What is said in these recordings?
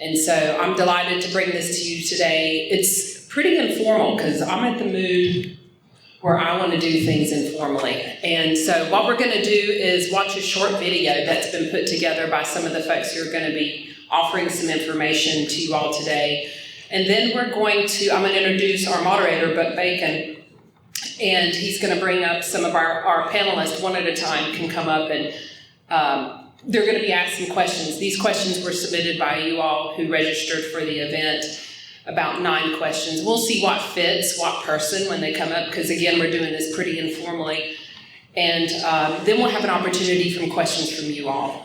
And so I'm delighted to bring this to you today. It's pretty informal because I'm at the mood where I want to do things informally. And so what we're going to do is watch a short video that's been put together by some of the folks who are going to be offering some information to you all today. And then I'm going to introduce our moderator, Buck Bacon, and he's going to bring up some of our panelists one at a time can come up and they're going to be asking questions. These questions were submitted by you all who registered for the event, about 9 questions. We'll see what fits, what person when they come up, because again, we're doing this pretty informally. And then we'll have an opportunity from questions from you all.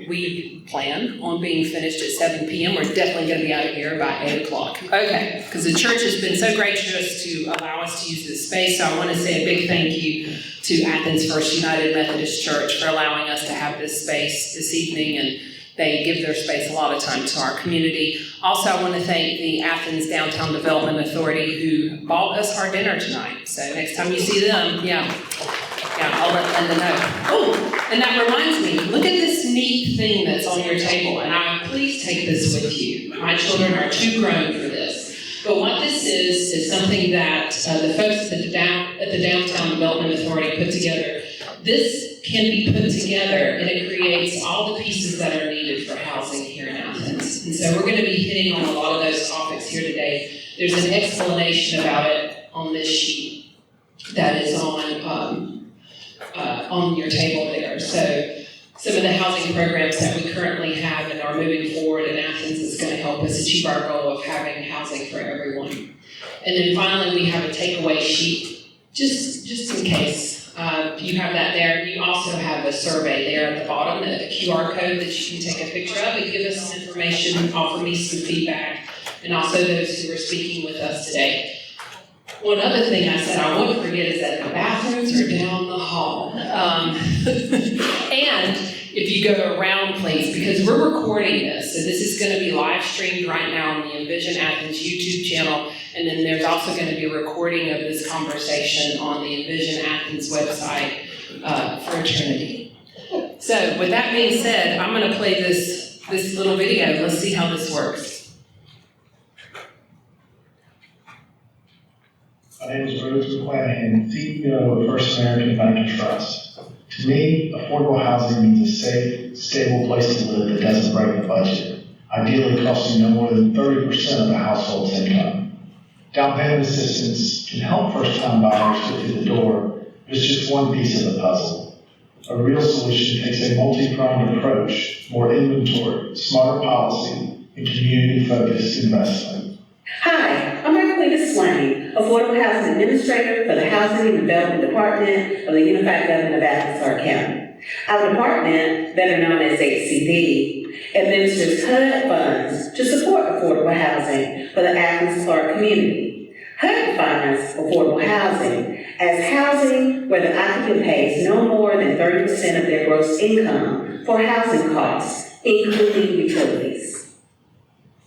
We plan on being finished at 7 p.m. We're definitely going to be out of here by 8 o'clock. Okay, because the church has been so gracious to allow us to use this space, so I want to say a big thank you to Athens First United Methodist Church for allowing us to have this space this evening, and they give their space a lot of time to our community. Also, I want to thank the Athens Downtown Development Authority who bought us our dinner tonight. So next time you see them, I'll let Linda know. Oh, and that reminds me, look at this neat thing that's on your table, and please take this with you. My children are too grown for this. But what this is something that the folks at the Downtown Development Authority put together. This can be put together, and it creates all the pieces that are needed for housing here in Athens. And so we're going to be hitting on a lot of those topics here today. There's an explanation about it on this sheet that is on your table there. So some of the housing programs that we currently have and are moving forward in Athens is going to help us achieve our goal of having housing for everyone. And then finally, we have a takeaway sheet, just in case. You have that there. You also have a survey there at the bottom, a QR code that you can take a picture of and give us some information, offer me some feedback, and also those who are speaking with us today. One other thing I said I won't forget is that the bathrooms are down the hall. And if you go around, please, because we're recording this, so this is going to be live streamed right now on the Envision Athens YouTube channel, and then there's also going to be a recording of this conversation on the Envision Athens website for eternity. So with that being said, I'm going to play this little video. Let's see how this works. My name is Rhodes, McLanahan, CEO of First American Bank and Trust. To me, affordable housing means a safe, stable place to live that doesn't break the budget, ideally costing no more than 30% of a household's income. Down payment assistance can help first-time buyers get through the door, but it's just one piece of the puzzle. A real solution takes a multi-pronged approach, more inventory, smarter policy, and community-focused investment. Hi, I'm Marqueta Swain, Affordable Housing Administrator for the Housing and Development Department of the Unified Government of Athens-Clarke County. Our department, better known as HCD, administers HUD funds to support affordable housing for the Athens-Clarke community. HUD defines affordable housing as housing where the occupant pays no more than 30% of their gross income for housing costs, including utilities.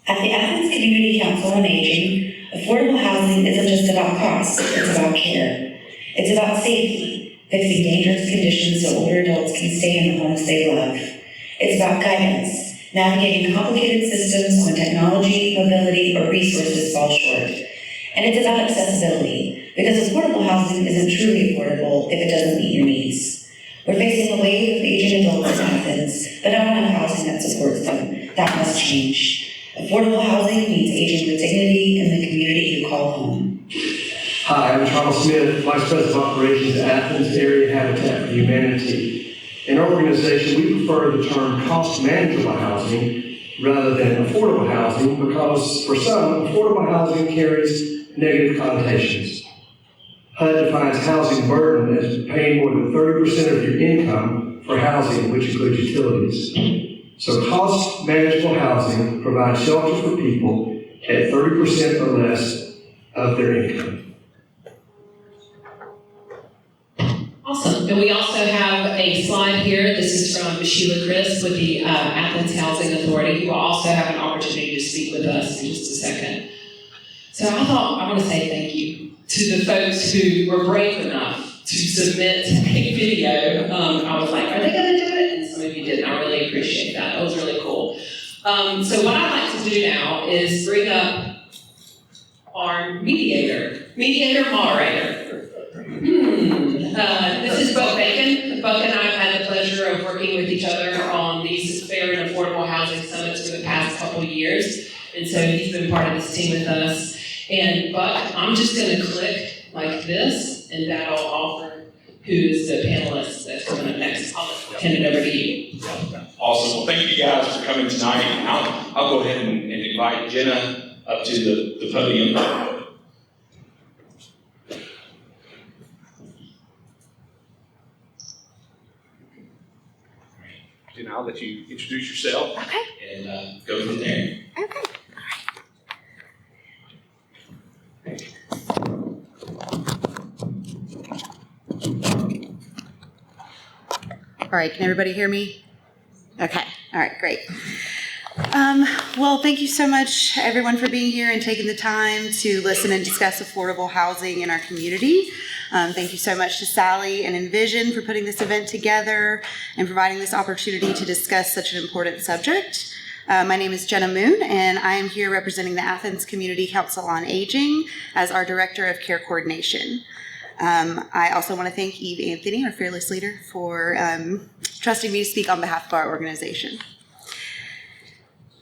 At the Athens Community Council on Aging, affordable housing isn't just about cost, it's about care. It's about safety, fixing dangerous conditions so older adults can stay in the homes they love. It's about guidance, navigating complicated systems when technology, mobility, or resources fall short. And it's about accessibility, because affordable housing isn't truly affordable if it doesn't meet your needs. We're facing a wave of aging adults in Athens, but not enough housing that supports them. That must change. Affordable housing means aging with dignity in the community you call home. Hi, I'm Charles Smith, Vice President of Operations at Athens-Area Habitat for Humanity. In our organization, we prefer the term cost manageable housing rather than affordable housing because for some, affordable housing carries negative connotations. HUD defines housing burden as paying more than 30% of your income for housing, which includes utilities. So cost manageable housing provides shelter for people at 30% or less of their income. Awesome. And we also have a slide here. This is from Shelia with the Athens Housing Authority, who will also have an opportunity to speak with us in just a second. So I want to say thank you to the folks who were brave enough to submit a video. I was like, are they going to do it? And some of you didn't. I really appreciate that. That was really cool. So what I'd like to do now is bring up our moderator. This is Buck Bacon. Buck and I have had the pleasure of working with each other on these fair and affordable housing summits for the past couple of years. And so he's been part of this team with us. And Buck, I'm just going to click like this, and that'll offer who is the panelist that's coming up next. I'll hand it over to you. Awesome. Well, thank you guys for coming tonight. And I'll go ahead and invite Jenna up to the podium. Jenna, I'll let you introduce yourself. Okay. And go from there. Okay. All right, can everybody hear me? Okay, all right, great. Well, thank you so much, everyone, for being here and taking the time to listen and discuss affordable housing in our community. Thank you so much to Sally and Envision for putting this event together and providing this opportunity to discuss such an important subject. My name is Jenna Moon, and I am here representing the Athens Community Council on Aging as our Director of Care Coordination. I also want to thank Eve Anthony, our fearless leader, for trusting me to speak on behalf of our organization.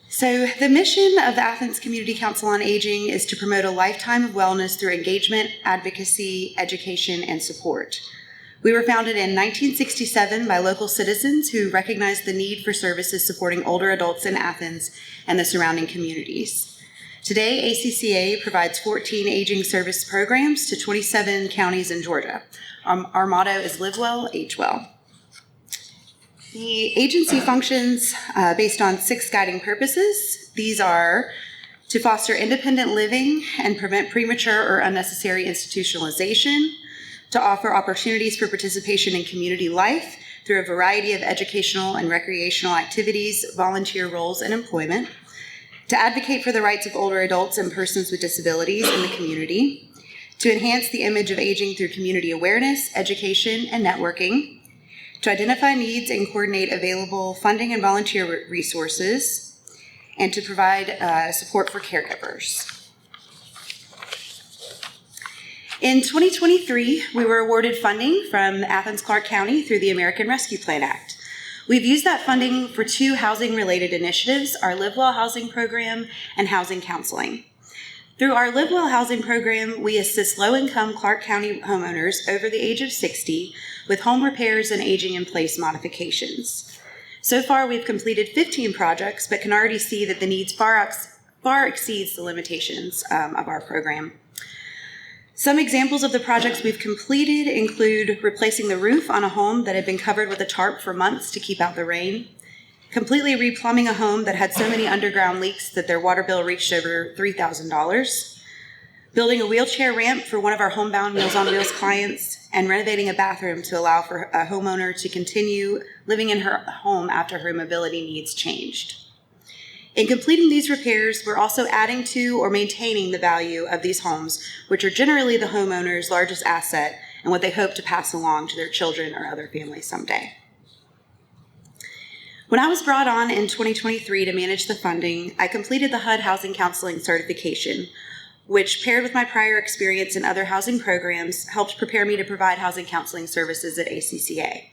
So the mission of the Athens Community Council on Aging is to promote a lifetime of wellness through engagement, advocacy, education, and support. We were founded in 1967 by local citizens who recognized the need for services supporting older adults in Athens and the surrounding communities. Today, ACCA provides 14 aging service programs to 27 counties in Georgia. Our motto is Live Well, Age Well. The agency functions based on 6 guiding purposes. These are to foster independent living and prevent premature or unnecessary institutionalization, to offer opportunities for participation in community life through a variety of educational and recreational activities, volunteer roles, and employment, to advocate for the rights of older adults and persons with disabilities in the community, to enhance the image of aging through community awareness, education, and networking, to identify needs and coordinate available funding and volunteer resources, and to provide support for caregivers. In 2023, we were awarded funding from Athens-Clarke County through the American Rescue Plan Act. We've used that funding for 2 housing-related initiatives, our Live Well housing program and housing counseling. Through our Live Well housing program, we assist low-income Clarke County homeowners over the age of 60 with home repairs and aging-in-place modifications. So far, we've completed 15 projects, but can already see that the needs far exceeds the limitations of our program. Some examples of the projects we've completed include replacing the roof on a home that had been covered with a tarp for months to keep out the rain, completely replumbing a home that had so many underground leaks that their water bill reached over $3,000, building a wheelchair ramp for one of our homebound Meals on Wheels clients, and renovating a bathroom to allow for a homeowner to continue living in her home after her mobility needs changed. In completing these repairs, we're also adding to or maintaining the value of these homes, which are generally the homeowner's largest asset and what they hope to pass along to their children or other families someday. When I was brought on in 2023 to manage the funding, I completed the HUD Housing Counseling Certification, which, paired with my prior experience in other housing programs, helped prepare me to provide housing counseling services at ACCA.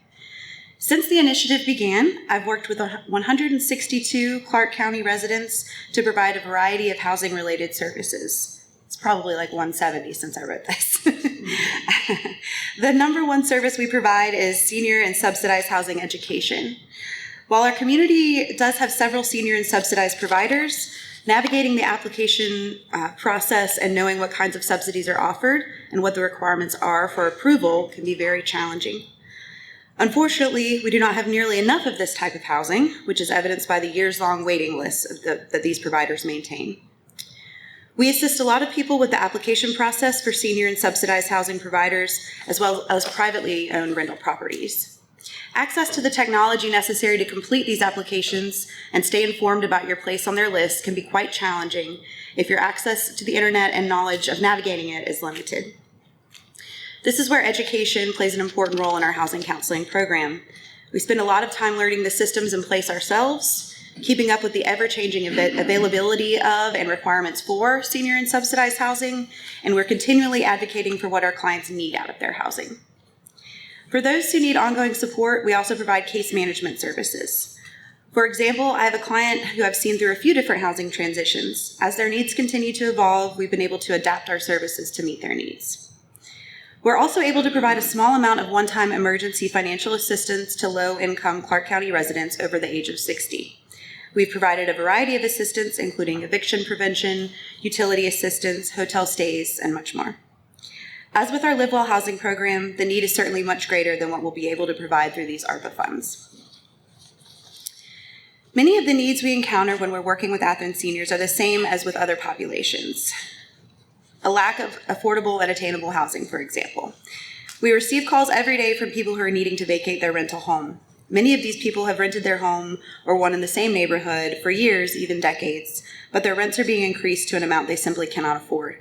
Since the initiative began, I've worked with 162 Clarke County residents to provide a variety of housing-related services. It's probably like 170 since I wrote this. The number one service we provide is senior and subsidized housing education. While our community does have several senior and subsidized providers, navigating the application process and knowing what kinds of subsidies are offered and what the requirements are for approval can be very challenging. Unfortunately, we do not have nearly enough of this type of housing, which is evidenced by the years-long waiting lists that these providers maintain. We assist a lot of people with the application process for senior and subsidized housing providers, as well as privately owned rental properties. Access to the technology necessary to complete these applications and stay informed about your place on their list can be quite challenging if your access to the internet and knowledge of navigating it is limited. This is where education plays an important role in our housing counseling program. We spend a lot of time learning the systems in place ourselves, keeping up with the ever-changing availability of and requirements for senior and subsidized housing, and we're continually advocating for what our clients need out of their housing. For those who need ongoing support, we also provide case management services. For example, I have a client who I've seen through a few different housing transitions. As their needs continue to evolve, we've been able to adapt our services to meet their needs. We're also able to provide a small amount of one-time emergency financial assistance to low-income Clarke County residents over the age of 60. We've provided a variety of assistance, including eviction prevention, utility assistance, hotel stays, and much more. As with our Live Well housing program, the need is certainly much greater than what we'll be able to provide through these ARPA funds. Many of the needs we encounter when we're working with Athens seniors are the same as with other populations. A lack of affordable and attainable housing, for example. We receive calls every day from people who are needing to vacate their rental home. Many of these people have rented their home or one in the same neighborhood for years, even decades, but their rents are being increased to an amount they simply cannot afford.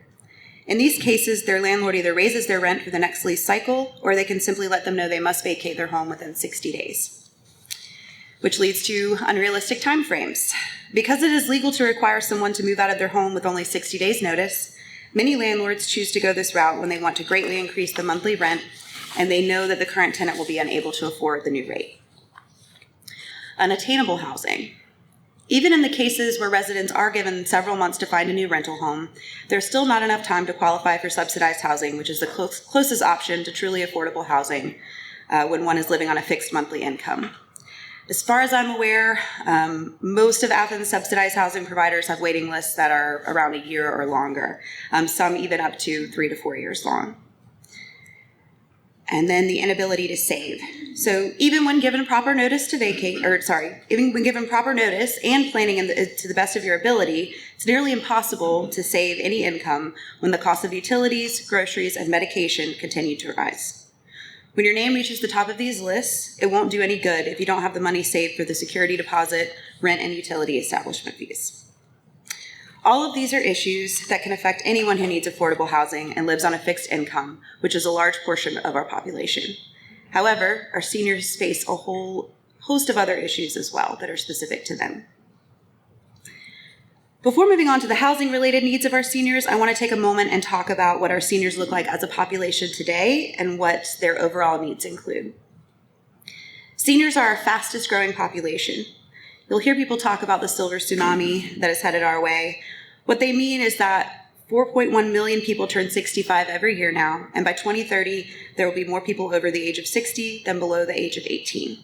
In these cases, their landlord either raises their rent for the next lease cycle, or they can simply let them know they must vacate their home within 60 days, which leads to unrealistic timeframes. Because it is legal to require someone to move out of their home with only 60 days notice, many landlords choose to go this route when they want to greatly increase the monthly rent and they know that the current tenant will be unable to afford the new rate. Unattainable housing. Even in the cases where residents are given several months to find a new rental home, there's still not enough time to qualify for subsidized housing, which is the closest option to truly affordable housing when one is living on a fixed monthly income. As far as I'm aware, most of Athens' subsidized housing providers have waiting lists that are around a year or longer, some even up to 3 to 4 years long. And then the inability to save. So even when given proper notice to vacate, even when given proper notice and planning to the best of your ability, it's nearly impossible to save any income when the cost of utilities, groceries, and medication continue to rise. When your name reaches the top of these lists, it won't do any good if you don't have the money saved for the security deposit, rent, and utility establishment fees. All of these are issues that can affect anyone who needs affordable housing and lives on a fixed income, which is a large portion of our population. However, our seniors face a whole host of other issues as well that are specific to them. Before moving on to the housing-related needs of our seniors, I want to take a moment and talk about what our seniors look like as a population today and what their overall needs include. Seniors are our fastest growing population. You'll hear people talk about the silver tsunami that is headed our way. What they mean is that 4.1 million people turn 65 every year now, and by 2030, there will be more people over the age of 60 than below the age of 18.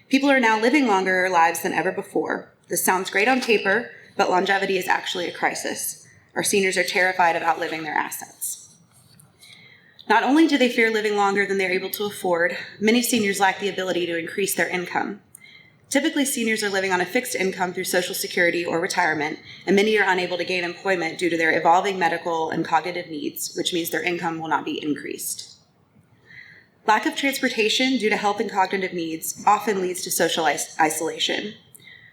People are now living longer lives than ever before. This sounds great on paper, but longevity is actually a crisis. Our seniors are terrified of outliving their assets. Not only do they fear living longer than they're able to afford, many seniors lack the ability to increase their income. Typically, seniors are living on a fixed income through Social Security or retirement, and many are unable to gain employment due to their evolving medical and cognitive needs, which means their income will not be increased. Lack of transportation due to health and cognitive needs often leads to social isolation.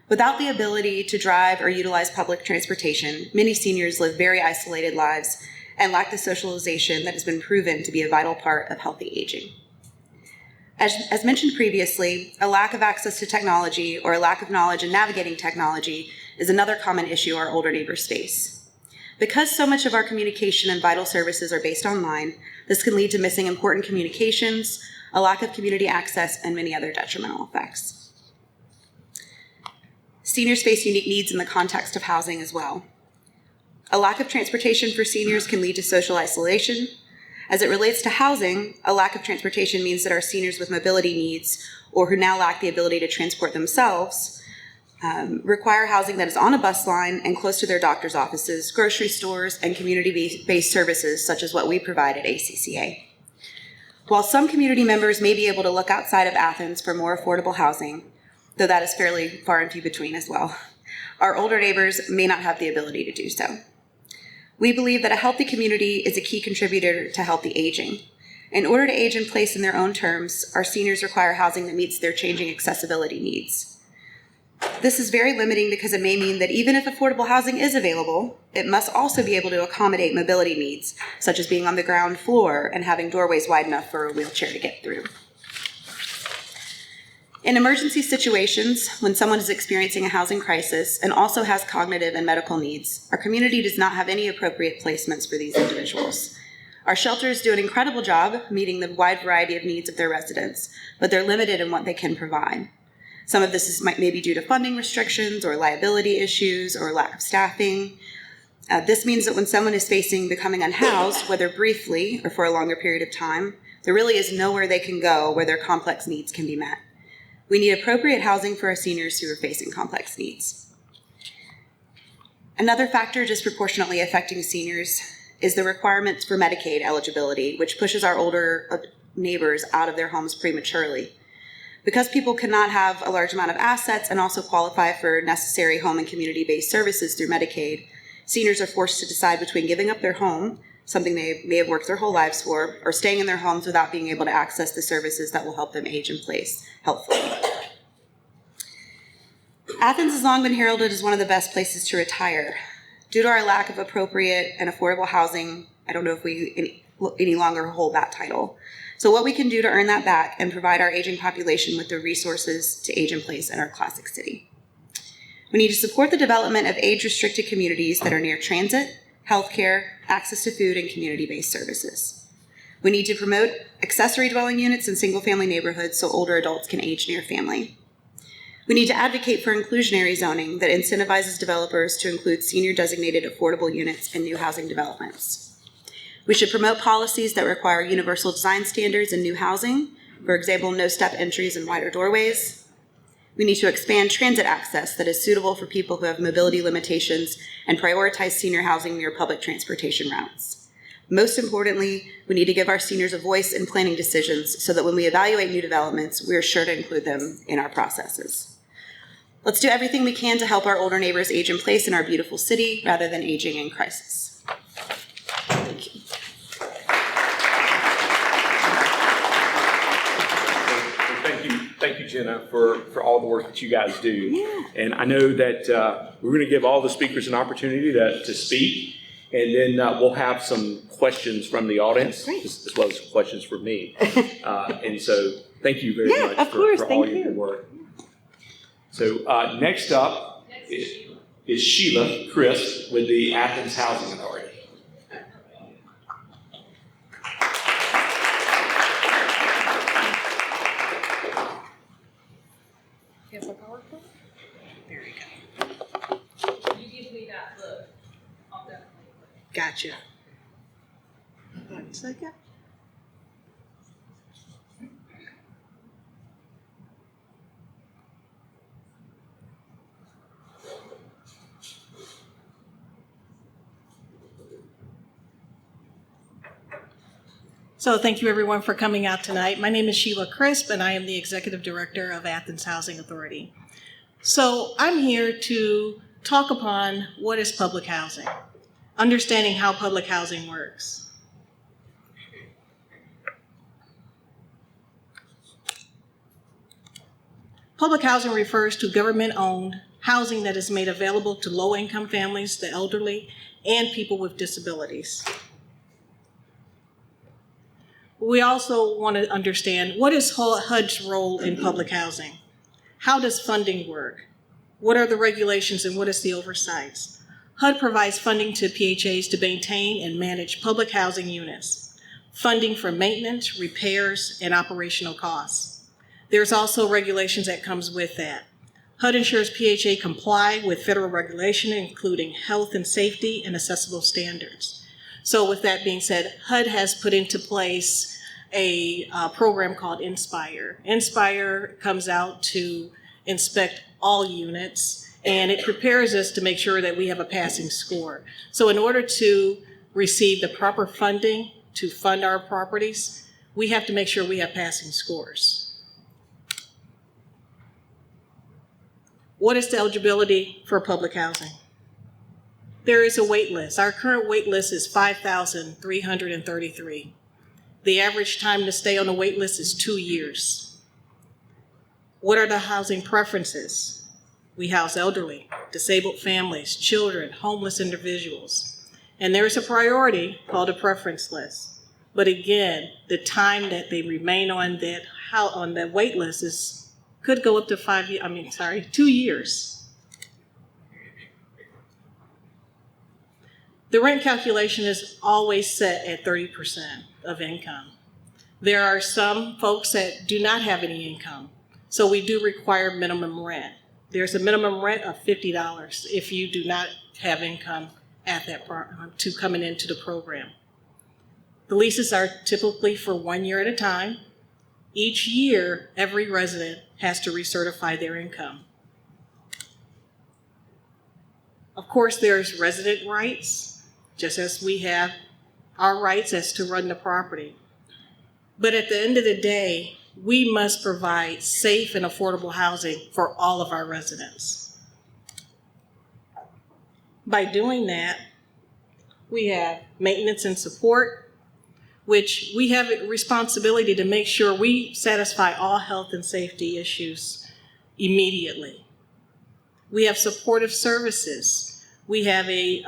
Without the ability to drive or utilize public transportation, many seniors live very isolated lives and lack the socialization that has been proven to be a vital part of healthy aging. As mentioned previously, a lack of access to technology or a lack of knowledge in navigating technology is another common issue our older neighbors face. Because so much of our communication and vital services are based online, this can lead to missing important communications, a lack of community access, and many other detrimental effects. Seniors face unique needs in the context of housing as well. A lack of transportation for seniors can lead to social isolation. As it relates to housing, a lack of transportation means that our seniors with mobility needs, or who now lack the ability to transport themselves, require housing that is on a bus line and close to their doctor's offices, grocery stores, and community-based services such as what we provide at ACCA. While some community members may be able to look outside of Athens for more affordable housing, though that is fairly far and few between as well, our older neighbors may not have the ability to do so. We believe that a healthy community is a key contributor to healthy aging. In order to age in place in their own terms, our seniors require housing that meets their changing accessibility needs. This is very limiting because it may mean that even if affordable housing is available, it must also be able to accommodate mobility needs, such as being on the ground floor and having doorways wide enough for a wheelchair to get through. In emergency situations, when someone is experiencing a housing crisis and also has cognitive and medical needs, our community does not have any appropriate placements for these individuals. Our shelters do an incredible job meeting the wide variety of needs of their residents, but they're limited in what they can provide. Some of this may be due to funding restrictions or liability issues or lack of staffing. This means that when someone is facing becoming unhoused, whether briefly or for a longer period of time, there really is nowhere they can go where their complex needs can be met. We need appropriate housing for our seniors who are facing complex needs. Another factor disproportionately affecting seniors is the requirements for Medicaid eligibility, which pushes our older neighbors out of their homes prematurely. Because people cannot have a large amount of assets and also qualify for necessary home and community-based services through Medicaid, seniors are forced to decide between giving up their home, something they may have worked their whole lives for, or staying in their homes without being able to access the services that will help them age in place healthfully. Athens has long been heralded as one of the best places to retire. Due to our lack of appropriate and affordable housing, I don't know if we any longer hold that title. So what we can do to earn that back and provide our aging population with the resources to age in place in our classic city. We need to support the development of age-restricted communities that are near transit, healthcare, access to food, and community-based services. We need to promote accessory dwelling units in single-family neighborhoods so older adults can age near family. We need to advocate for inclusionary zoning that incentivizes developers to include senior-designated affordable units in new housing developments. We should promote policies that require universal design standards in new housing, for example, no-step entries and wider doorways. We need to expand transit access that is suitable for people who have mobility limitations and prioritize senior housing near public transportation routes. Most importantly, we need to give our seniors a voice in planning decisions so that when we evaluate new developments, we are sure to include them in our processes. Let's do everything we can to help our older neighbors age in place in our beautiful city rather than aging in crisis. Thank you. Thank you, Jenna, for all the work that you guys do. Yeah. And I know that we're going to give all the speakers an opportunity to speak, and then we'll have some questions from the audience, as well as questions from me. And so thank you very much for all your good work. So next up is Shelia Chris with the Athens Housing Authority. There you go. You give me that look, I'll definitely. Gotcha. 1 second. So thank you everyone for coming out tonight. My name is Shelia Crisp and I am the Executive Director of Athens Housing Authority. So I'm here to talk upon what is public housing, understanding how public housing works. Public housing refers to government-owned housing that is made available to low-income families, the elderly, and people with disabilities. We also want to understand, what is HUD's role in public housing? How does funding work? What are the regulations and what is the oversight? HUD provides funding to PHAs to maintain and manage public housing units, funding for maintenance, repairs, and operational costs. There's also regulations that comes with that. HUD ensures PHA comply with federal regulation, including health and safety and accessible standards. So with that being said, HUD has put into place a program called Inspire. Inspire comes out to inspect all units, and it prepares us to make sure that we have a passing score. So in order to receive the proper funding to fund our properties, we have to make sure we have passing scores. What is the eligibility for public housing? There is a wait list. Our current wait list is 5,333. The average time to stay on the wait list is 2 years. What are the housing preferences? We house elderly, disabled families, children, homeless individuals. And there's a priority called a preference list. But again, the time that they remain on that wait list is could go up to 2 years. The rent calculation is always set at 30% of income. There are some folks that do not have any income, so we do require minimum rent. There's a minimum rent of $50 if you do not have income at that to coming into the program. The leases are typically for 1 year at a time. Each year, every resident has to recertify their income. Of course, there's resident rights, just as we have our rights as to run the property. But at the end of the day, we must provide safe and affordable housing for all of our residents. By doing that, we have maintenance and support, which we have a responsibility to make sure we satisfy all health and safety issues immediately. We have supportive services. We have a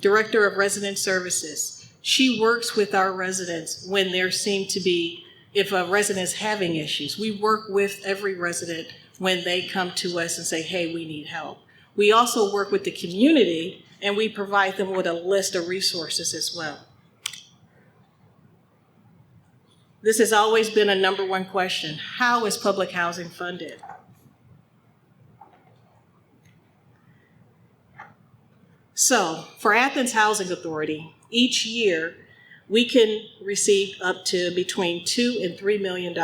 director of resident services. She works with our residents when there seem to be, if a resident is having issues. We work with every resident when they come to us and say, hey, we need help. We also work with the community and we provide them with a list of resources as well. This has always been a number one question. How is public housing funded? So, for Athens Housing Authority, each year we can receive up to between $2 and $3 million,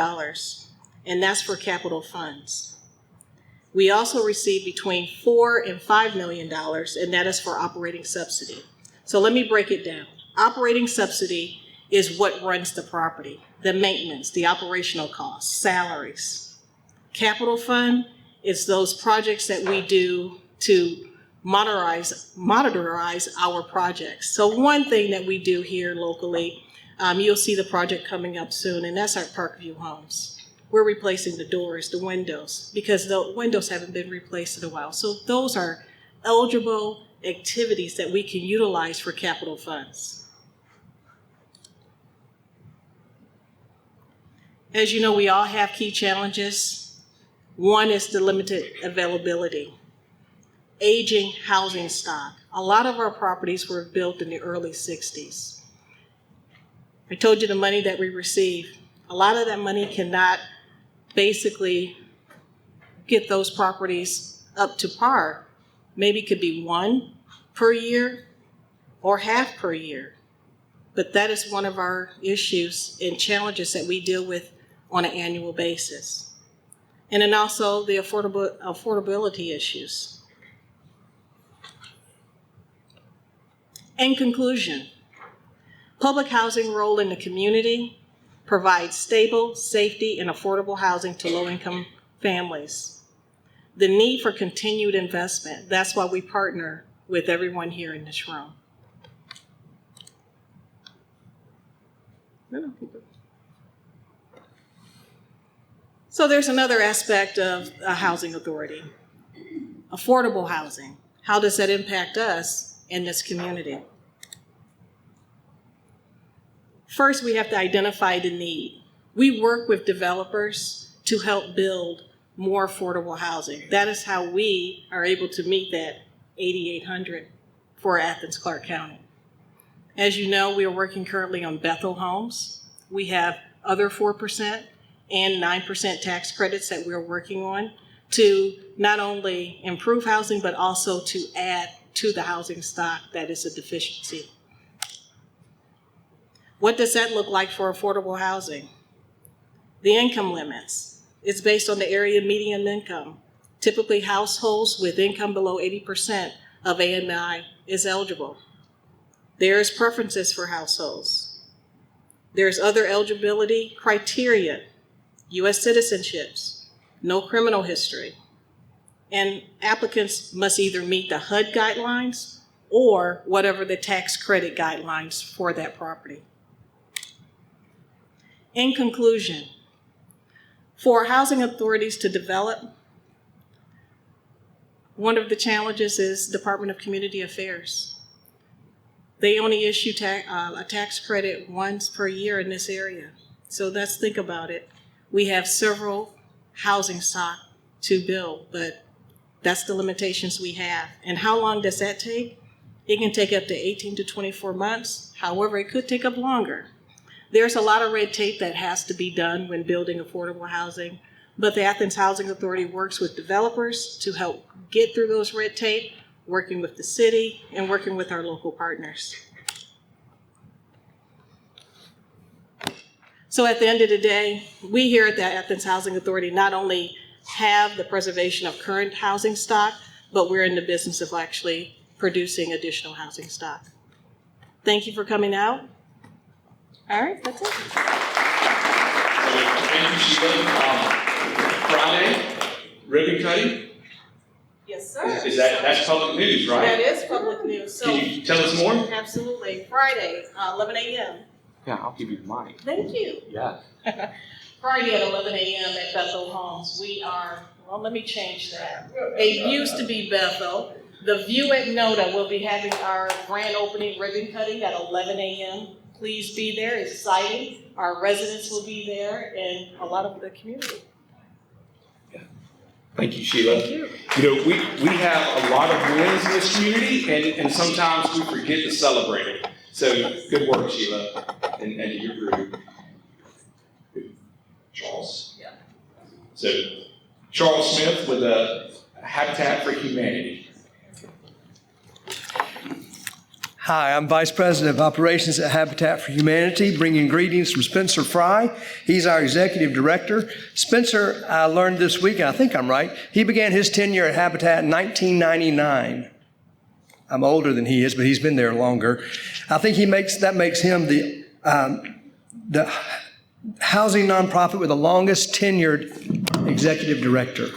and that's for capital funds. We also receive between $4 and $5 million, and that is for operating subsidy. So let me break it down. Operating subsidy is what runs the property, the maintenance, the operational costs, salaries. Capital fund is those projects that we do to monitorize our projects. So one thing that we do here locally, you'll see the project coming up soon, and that's our Parkview homes. We're replacing the doors, the windows, because the windows haven't been replaced in a while. So those are eligible activities that we can utilize for capital funds. As you know, we all have key challenges. One is the limited availability. Aging housing stock. A lot of our properties were built in the early 60s. I told you the money that we receive. A lot of that money cannot basically get those properties up to par. Maybe it could be one per year or half per year. But that is one of our issues and challenges that we deal with on an annual basis. And then also the affordability issues. In conclusion, public housing role in the community provides stable, safety, and affordable housing to low-income families. The need for continued investment, that's why we partner with everyone here in this room. So there's another aspect of a housing authority, affordable housing. How does that impact us in this community? First, we have to identify the need. We work with developers to help build more affordable housing. That is how we are able to meet that 8,800 for Athens-Clarke County. As you know, we are working currently on Bethel homes. We have other 4% and 9% tax credits that we're working on to not only improve housing, but also to add to the housing stock that is a deficiency. What does that look like for affordable housing? The income limits. It's based on the area median income. Typically, households with income below 80% of AMI is eligible. There's preferences for households. There's other eligibility criteria, U.S. citizenships, no criminal history. And applicants must either meet the HUD guidelines or whatever the tax credit guidelines for that property. In conclusion, for housing authorities to develop, one of the challenges is Department of Community Affairs. They only issue a tax credit once per year in this area. So let's think about it. We have several housing stock to build, but that's the limitations we have. And how long does that take? It can take up to 18 to 24 months. However, it could take up longer. There's a lot of red tape that has to be done when building affordable housing, but the Athens Housing Authority works with developers to help get through those red tape, working with the city and working with our local partners. So at the end of the day, we here at the Athens Housing Authority not only have the preservation of current housing stock, but we're in the business of actually producing additional housing stock. Thank you for coming out. All right, that's it. Thank you, Shelia. Friday, ribbon cutting? Yes, sir. That's public news, right? That is public news. So, Can you tell us more? absolutely. Friday, 11 a.m. Yeah, I'll give you the mic. Thank you. Yeah. Friday at 11 a.m. at Bethel Homes. We are, well, let me change that. It used to be Bethel. The View at Noda will be having our grand opening ribbon cutting at 11 a.m. Please be there. It's exciting. Our residents will be there and a lot of the community. Thank you, Sheila. Thank you. You know, we have a lot of wins in this community, and sometimes we forget to celebrate it. So good work, Sheila, and your group. Charles. Yeah. So Charles Smith with Habitat for Humanity. Hi, I'm Vice President of Operations at Habitat for Humanity, bringing greetings from Spencer Fry. He's our Executive Director. Spencer, I learned this week, and I think I'm right, he began his tenure at Habitat in 1999. I'm older than he is, but he's been there longer. I think that makes him the housing nonprofit with the longest tenured Executive Director. I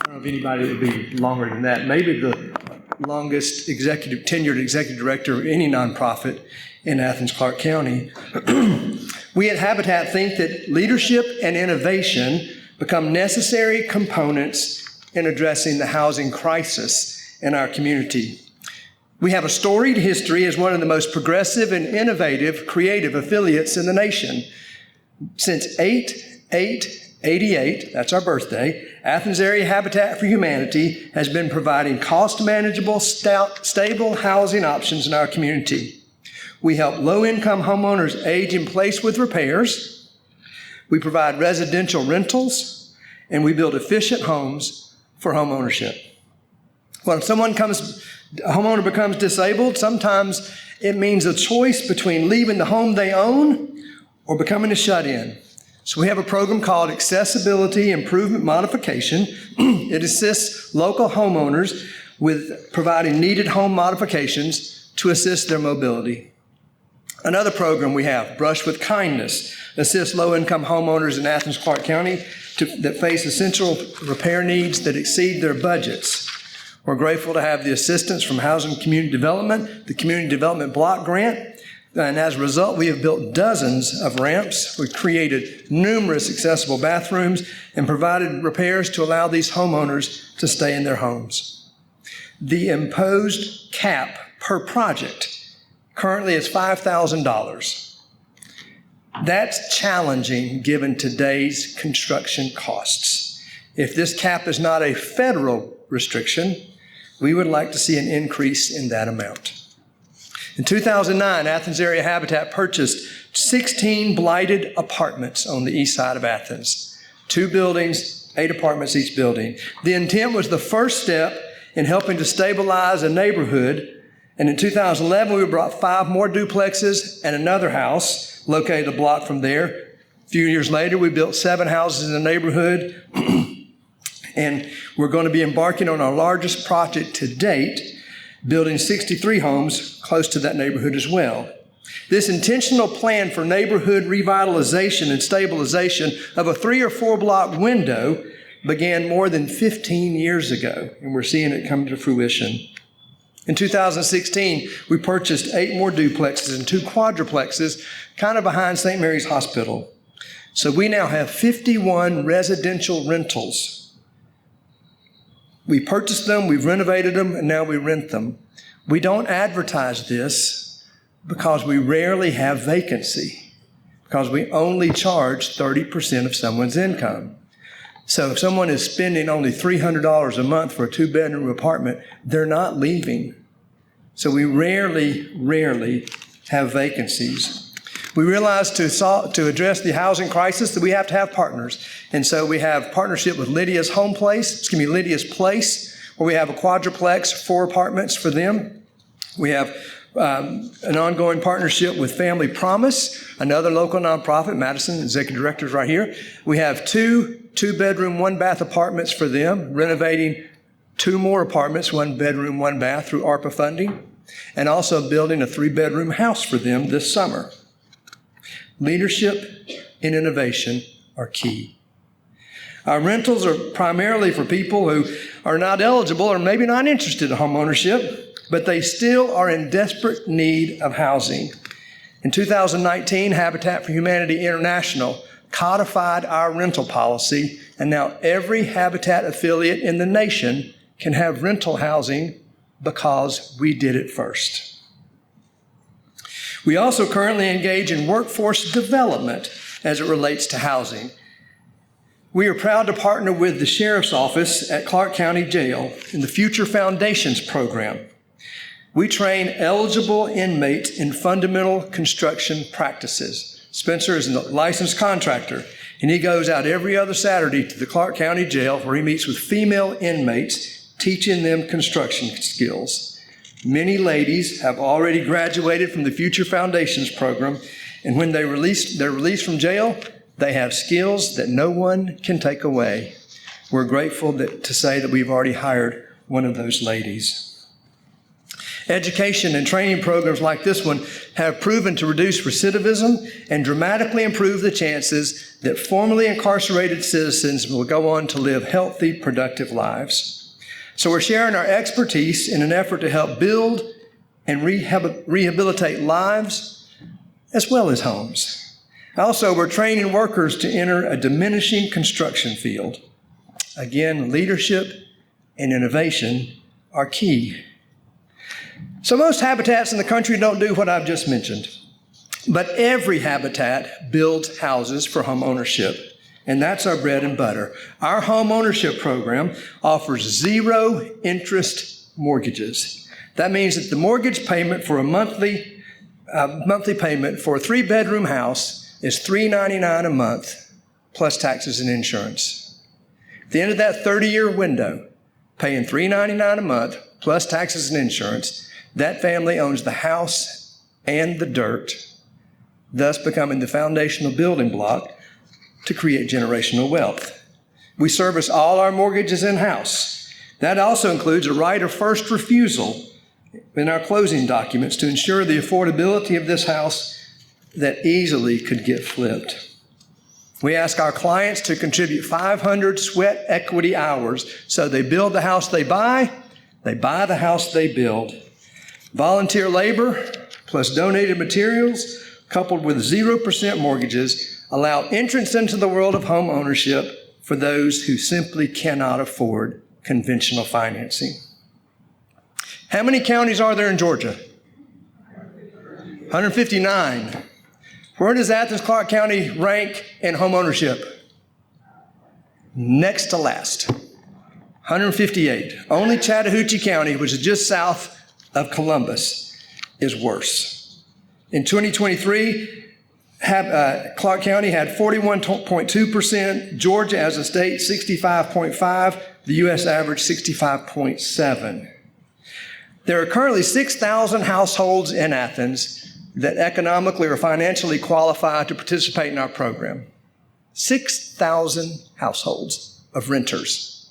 don't know if anybody would be longer than that. Maybe the longest tenured executive director of any nonprofit in Athens-Clarke County. We at Habitat think that leadership and innovation become necessary components in addressing the housing crisis in our community. We have a storied history as one of the most progressive and innovative creative affiliates in the nation. Since 88, that's our birthday, Athens-Area Habitat for Humanity has been providing cost-manageable, stable housing options in our community. We help low-income homeowners age in place with repairs. We provide residential rentals, and we build efficient homes for home ownership. When a homeowner becomes disabled, sometimes it means a choice between leaving the home they own or becoming a shut-in. So we have a program called Accessibility Improvement Modification. It assists local homeowners with providing needed home modifications to assist their mobility. Another program we have, Brush with Kindness, assists low-income homeowners in Athens-Clarke County that face essential repair needs that exceed their budgets. We're grateful to have the assistance from Housing Community Development, the Community Development Block Grant, and as a result, we have built dozens of ramps. We've created numerous accessible bathrooms and provided repairs to allow these homeowners to stay in their homes. The imposed cap per project currently is $5,000. That's challenging given today's construction costs. If this cap is not a federal restriction, we would like to see an increase in that amount. In 2009, Athens-Area Habitat purchased 16 blighted apartments on the east side of Athens. 2 buildings, 8 apartments each building. The intent was the first step in helping to stabilize a neighborhood. And in 2011, we brought 5 more duplexes and another house located a block from there. A few years later, we built 7 houses in the neighborhood. And we're going to be embarking on our largest project to date, building 63 homes close to that neighborhood as well. This intentional plan for neighborhood revitalization and stabilization of a 3 or 4 block window began more than 15 years ago, and we're seeing it come to fruition. In 2016, we purchased 8 more duplexes and 2 quadruplexes kind of behind St. Mary's Hospital. So we now have 51 residential rentals. We purchased them, we've renovated them, and now we rent them. We don't advertise this because we rarely have vacancy, because we only charge 30% of someone's income. So if someone is spending only $300 a month for a 2-bedroom apartment, they're not leaving. So we rarely have vacancies. We realize to address the housing crisis that we have to have partners. And so we have partnership with Lydia's Place, where we have a quadruplex, 4 apartments for them. We have an ongoing partnership with Family Promise, another local nonprofit. Madison, executive director, is right here. We have 2-bedroom, 1-bath apartments for them, renovating 2 more apartments, 1 bedroom, 1 bath through ARPA funding, and also building a 3-bedroom house for them this summer. Leadership and innovation are key. Our rentals are primarily for people who are not eligible or maybe not interested in homeownership, but they still are in desperate need of housing. In 2019, Habitat for Humanity International codified our rental policy, and now every Habitat affiliate in the nation can have rental housing because we did it first. We also currently engage in workforce development as it relates to housing. We are proud to partner with the Sheriff's Office at Clarke County Jail in the Future Foundations program. We train eligible inmates in fundamental construction practices. Spencer is a licensed contractor, and he goes out every other Saturday to the Clarke County Jail where he meets with female inmates, teaching them construction skills. Many ladies have already graduated from the Future Foundations program, and when they're released from jail, they have skills that no one can take away. We're grateful to say that we've already hired one of those ladies. Education and training programs like this one have proven to reduce recidivism and dramatically improve the chances that formerly incarcerated citizens will go on to live healthy, productive lives. So we're sharing our expertise in an effort to help build and rehabilitate lives as well as homes. Also, we're training workers to enter a diminishing construction field. Again, leadership and innovation are key. So most habitats in the country don't do what I've just mentioned, but every habitat builds houses for home ownership, and that's our bread and butter. Our home ownership program offers 0 interest mortgages. That means that the mortgage payment for a monthly payment for a 3-bedroom house is $399 a month plus taxes and insurance. At the end of that 30-year window, paying $399 a month plus taxes and insurance, that family owns the house and the dirt, thus becoming the foundational building block to create generational wealth. We service all our mortgages in-house. That also includes a right of first refusal in our closing documents to ensure the affordability of this house that easily could get flipped. We ask our clients to contribute 500 sweat equity hours so they build the house they buy the house they build. Volunteer labor plus donated materials coupled with 0% mortgages allow entrance into the world of home ownership for those who simply cannot afford conventional financing. How many counties are there in Georgia? 159. Where does Athens-Clarke County rank in home ownership? Next to last. 158. Only Chattahoochee County, which is just south of Columbus, is worse. In 2023, Clarke County had 41.2%, Georgia as a state 65.5%, the U.S. average 65.7%. There are currently 6,000 households in Athens that economically or financially qualify to participate in our program. 6,000 households of renters.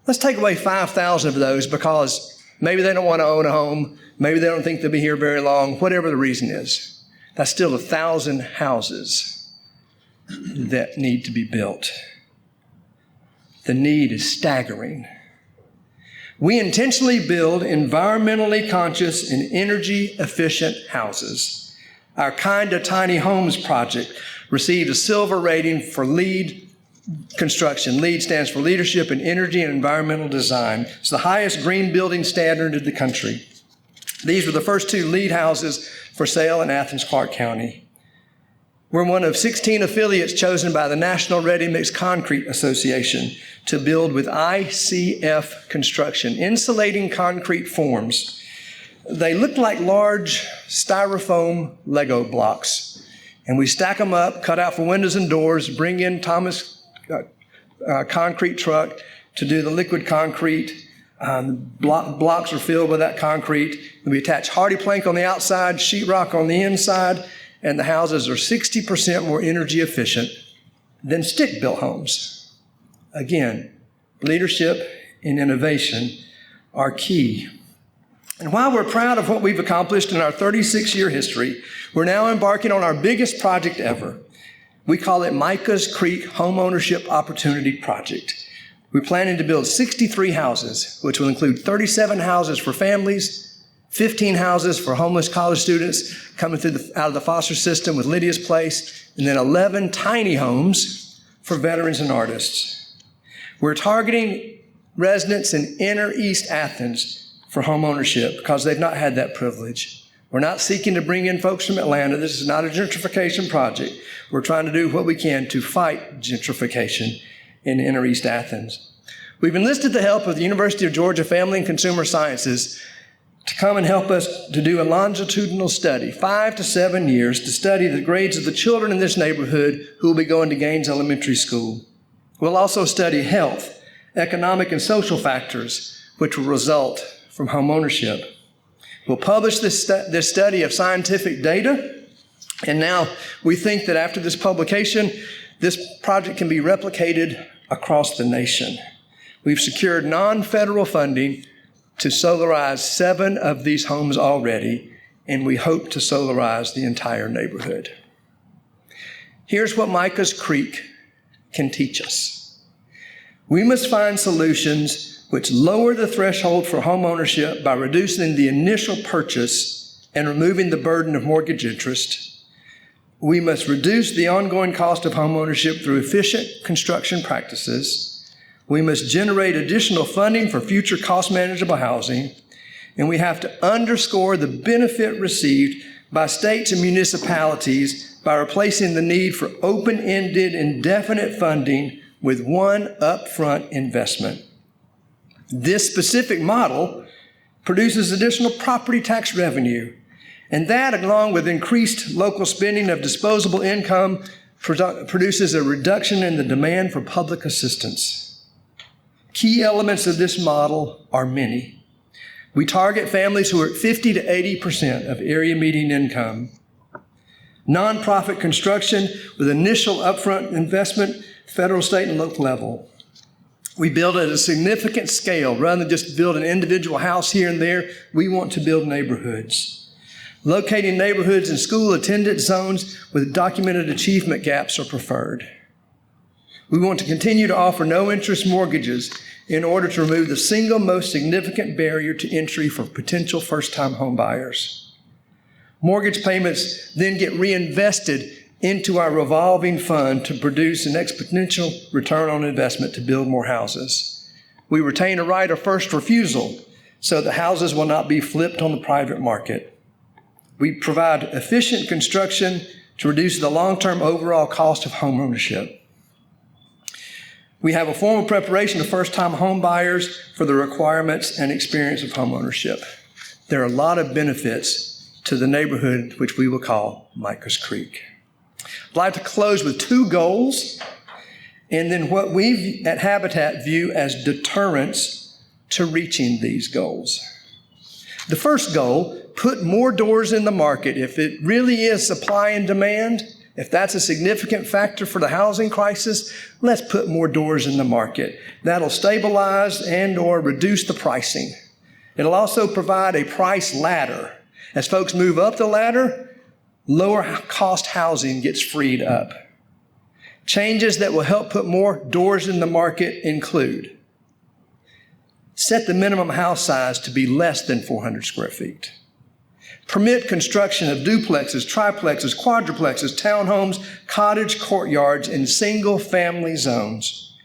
Let's take away 5,000 of those because maybe they don't want to own a home. Maybe they don't think they'll be here very long, whatever the reason is. That's still 1,000 houses that need to be built. The need is staggering. We intentionally build environmentally conscious and energy efficient houses. Our Kinda Tiny Homes project received a silver rating for LEED construction. LEED stands for Leadership in Energy and Environmental Design. It's the highest green building standard in the country. These were the first 2 LEED houses for sale in Athens-Clarke County. We're one of 16 affiliates chosen by the National Ready Mix Concrete Association to build with ICF construction, insulating concrete forms. They look like large styrofoam Lego blocks, and we stack them up, cut out for windows and doors, bring in Thomas concrete truck to do the liquid concrete. Blocks are filled with that concrete. We attach hardy plank on the outside, sheetrock on the inside, and the houses are 60% more energy efficient than stick-built homes. Again, leadership and innovation are key. And while we're proud of what we've accomplished in our 36-year history, we're now embarking on our biggest project ever. We call it Micah's Creek Homeownership Opportunity Project. We're planning to build 63 houses, which will include 37 houses for families, 15 houses for homeless college students coming out of the foster system with Lydia's Place, and then 11 tiny homes for veterans and artists. We're targeting residents in inner East Athens for home ownership because they've not had that privilege. We're not seeking to bring in folks from Atlanta. This is not a gentrification project. We're trying to do what we can to fight gentrification in inner East Athens. We've enlisted the help of the University of Georgia Family and Consumer Sciences to come and help us to do a longitudinal study, 5 to 7 years, to study the grades of the children in this neighborhood who will be going to Gaines Elementary School. We'll also study health, economic, and social factors which will result from home ownership. We'll publish this study of scientific data, and now we think that after this publication, this project can be replicated across the nation. We've secured non-federal funding to solarize 7 of these homes already, and we hope to solarize the entire neighborhood. Here's what Micah's Creek can teach us. We must find solutions which lower the threshold for home ownership by reducing the initial purchase and removing the burden of mortgage interest. We must reduce the ongoing cost of home ownership through efficient construction practices. We must generate additional funding for future cost-manageable housing, and we have to underscore the benefit received by states and municipalities by replacing the need for open-ended, indefinite funding with one upfront investment. This specific model produces additional property tax revenue, and that, along with increased local spending of disposable income, produces a reduction in the demand for public assistance. Key elements of this model are many. We target families who are at 50 to 80% of area median income. Nonprofit construction with initial upfront investment, federal, state, and local level. We build at a significant scale. Rather than just build an individual house here and there, we want to build neighborhoods. Locating neighborhoods in school attendance zones with documented achievement gaps are preferred. We want to continue to offer no-interest mortgages in order to remove the single most significant barrier to entry for potential first-time home buyers. Mortgage payments then get reinvested into our revolving fund to produce an exponential return on investment to build more houses. We retain a right of first refusal so the houses will not be flipped on the private market. We provide efficient construction to reduce the long-term overall cost of home ownership. We have a formal preparation of first-time home buyers for the requirements and experience of home ownership. There are a lot of benefits to the neighborhood, which we will call Micah's Creek. I'd like to close with 2 goals, and then what we at Habitat view as deterrents to reaching these goals. The first goal, put more doors in the market. If it really is supply and demand, if that's a significant factor for the housing crisis, let's put more doors in the market. That'll stabilize and or reduce the pricing. It'll also provide a price ladder. As folks move up the ladder, lower cost housing gets freed up. Changes that will help put more doors in the market include: set the minimum house size to be less than 400 square feet. Permit construction of duplexes, triplexes, quadruplexes, townhomes, cottage courtyards in single-family zones.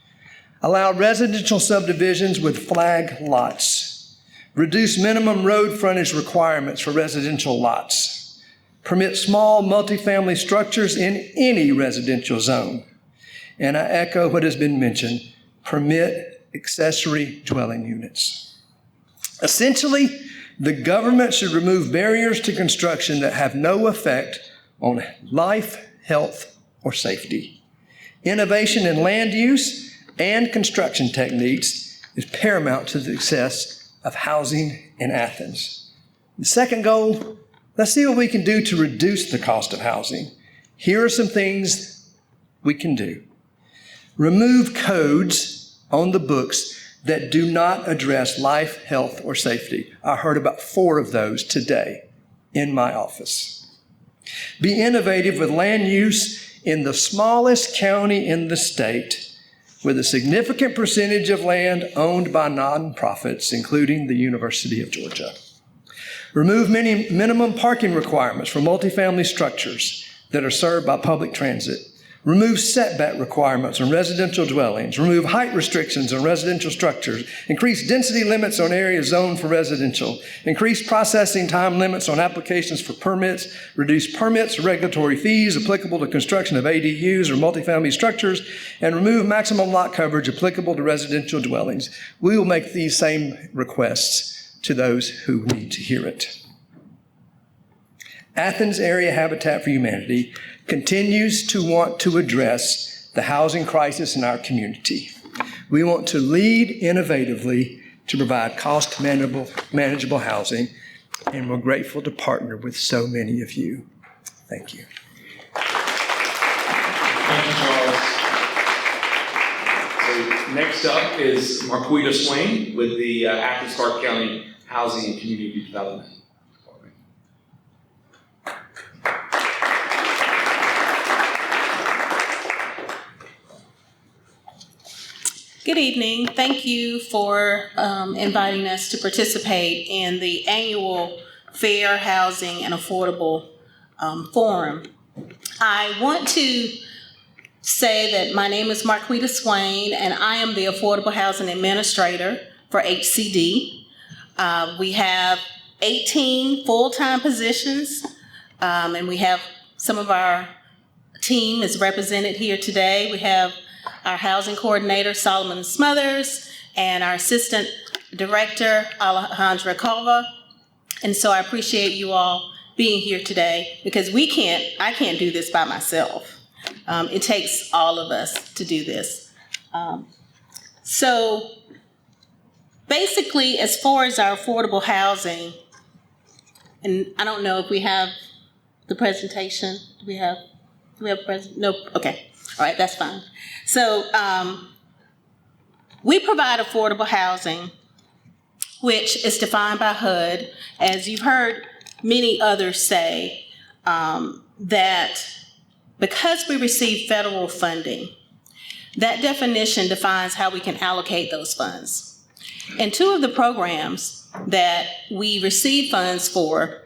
Allow residential subdivisions with flag lots. Reduce minimum road frontage requirements for residential lots. Permit small multifamily structures in any residential zone. And I echo what has been mentioned, permit accessory dwelling units. Essentially, the government should remove barriers to construction that have no effect on life, health, or safety. Innovation in land use and construction techniques is paramount to the success of housing in Athens. The second goal, let's see what we can do to reduce the cost of housing. Here are some things we can do. Remove codes on the books that do not address life, health, or safety. I heard about 4 of those today in my office. Be innovative with land use in the smallest county in the state, with a significant percentage of land owned by nonprofits, including the University of Georgia. Remove many minimum parking requirements for multifamily structures that are served by public transit. Remove setback requirements on residential dwellings. Remove height restrictions on residential structures. Increase density limits on areas zoned for residential. Increase processing time limits on applications for permits. Reduce permits, regulatory fees applicable to construction of ADUs or multifamily structures. And remove maximum lot coverage applicable to residential dwellings. We will make these same requests to those who need to hear it. Athens-Area Habitat for Humanity continues to want to address the housing crisis in our community. We want to lead innovatively to provide cost manageable housing, and we're grateful to partner with so many of you. Thank you. Thank you, Charles. So next up is Marqueta Swain with the Athens-Clarke County Housing and Community Development. Good evening. Thank you for inviting us to participate in the annual Fair Housing and Affordable Forum. I want to say that my name is Marqueta Swain, and I am the Affordable Housing Administrator for HCD. We have 18 full-time positions, and we have some of our team is represented here today. We have our housing coordinator, Solomon Smothers, and our assistant director, Alejandra Cova. And so I appreciate you all being here today, because I can't do this by myself. It takes all of us to do this. So basically, as far as our affordable housing, and I don't know if we have the presentation. Do we have a presentation? No, okay. All right, that's fine. So we provide affordable housing, which is defined by HUD, as you've heard many others say, that because we receive federal funding, that definition defines how we can allocate those funds. And 2 of the programs that we receive funds for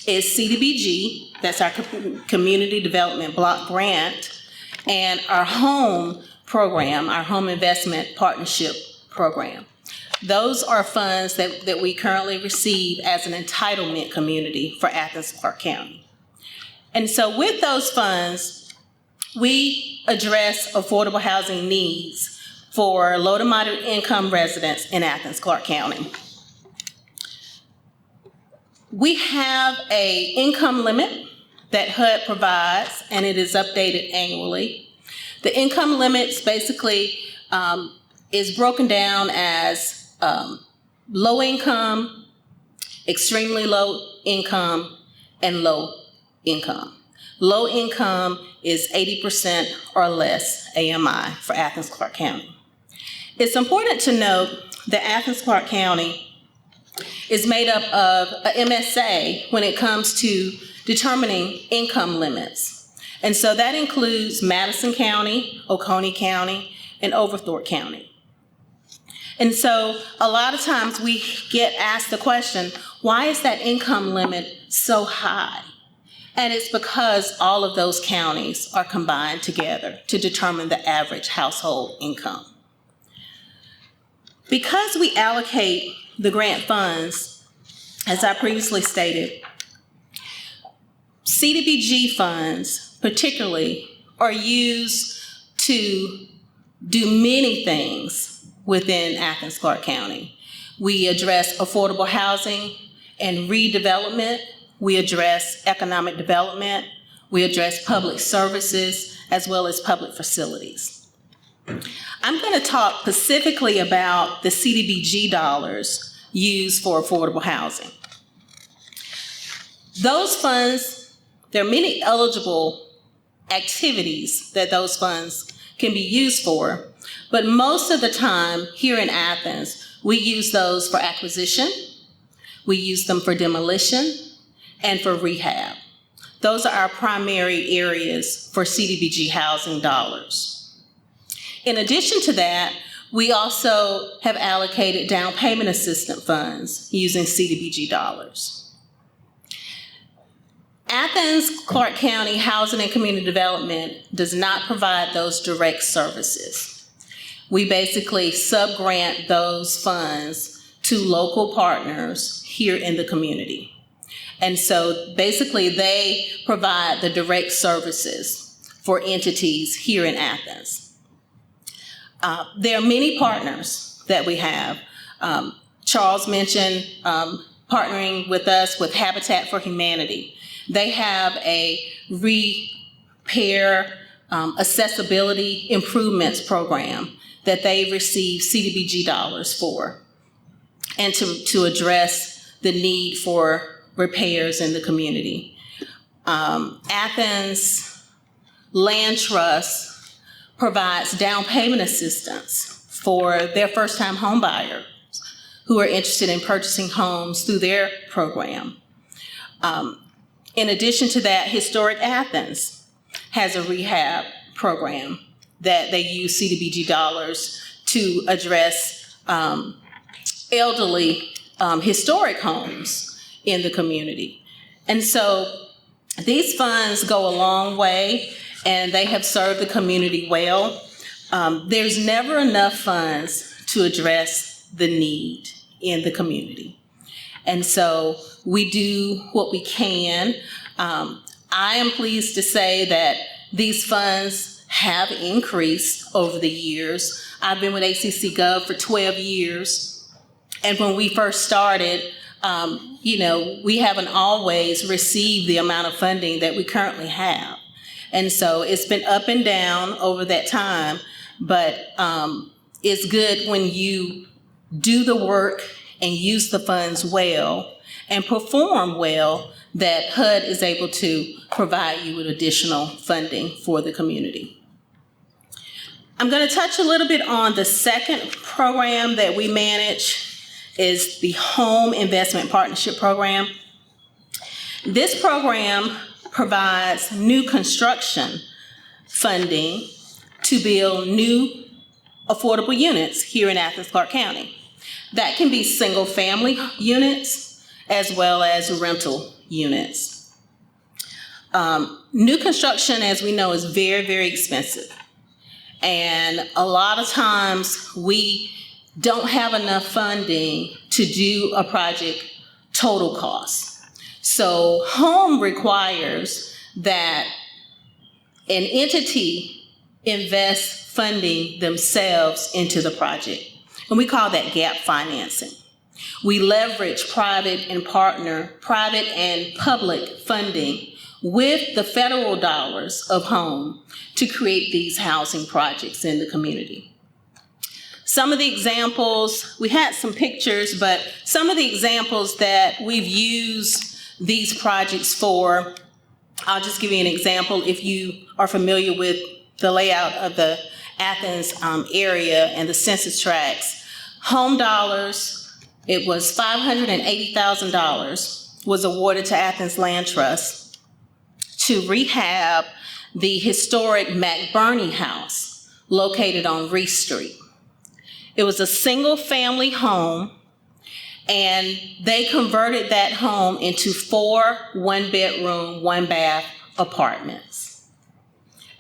is CDBG, that's our Community Development Block Grant, and our home program, our Home Investment Partnership Program. Those are funds that we currently receive as an entitlement community for Athens-Clarke County. And so with those funds, we address affordable housing needs for low to moderate income residents in Athens-Clarke County. We have an income limit that HUD provides, and it is updated annually. The income limits basically is broken down as low income, extremely low income, and low income. Low income is 80% or less AMI for Athens-Clarke County. It's important to note that Athens-Clarke County is made up of a MSA when it comes to determining income limits. And so that includes Madison County, Oconee County, and Overthorpe County. And so a lot of times we get asked the question, why is that income limit so high? And it's because all of those counties are combined together to determine the average household income. Because we allocate the grant funds, as I previously stated, CDBG funds particularly are used to do many things within Athens-Clarke County. We address affordable housing and redevelopment. We address economic development. We address public services as well as public facilities. I'm going to talk specifically about the CDBG dollars used for affordable housing. Those funds, there are many eligible activities that those funds can be used for, but most of the time here in Athens, we use those for acquisition, we use them for demolition, and for rehab. Those are our primary areas for CDBG housing dollars. In addition to that, we also have allocated down payment assistance funds using CDBG dollars. Athens-Clarke County Housing and Community Development does not provide those direct services. We basically subgrant those funds to local partners here in the community. And so basically they provide the direct services for entities here in Athens. There are many partners that we have. Charles mentioned partnering with us with Habitat for Humanity. They have a repair accessibility improvements program that they receive CDBG dollars for, and to address the need for repairs in the community. Athens Land Trust provides down payment assistance for their first-time home buyers who are interested in purchasing homes through their program. In addition to that, Historic Athens has a rehab program that they use CDBG dollars to address elderly historic homes in the community. And so these funds go a long way, and they have served the community well. There's never enough funds to address the need in the community. And so we do what we can. I am pleased to say that these funds have increased over the years. I've been with ACC Gov for 12 years. And when we first started, we haven't always received the amount of funding that we currently have. And so it's been up and down over that time, but it's good when you do the work and use the funds well and perform well that HUD is able to provide you with additional funding for the community. I'm going to touch a little bit on the second program that we manage is the Home Investment Partnership Program. This program provides new construction funding to build new affordable units here in Athens-Clarke County. That can be single-family units as well as rental units. New construction, as we know, is very, very expensive. And a lot of times we don't have enough funding to do a project total cost. So home requires that an entity invest funding themselves into the project. And we call that gap financing. We leverage private and public funding with the federal dollars of home to create these housing projects in the community. Some of the examples, we had some pictures, but some of the examples that we've used these projects for, I'll just give you an example. If you are familiar with the layout of the Athens-Area and the census tracts, home dollars, it was $580,000 was awarded to Athens Land Trust to rehab the historic McBurney house located on Reese Street. It was a single-family home, and they converted that home into 4 one-bedroom, one-bath apartments.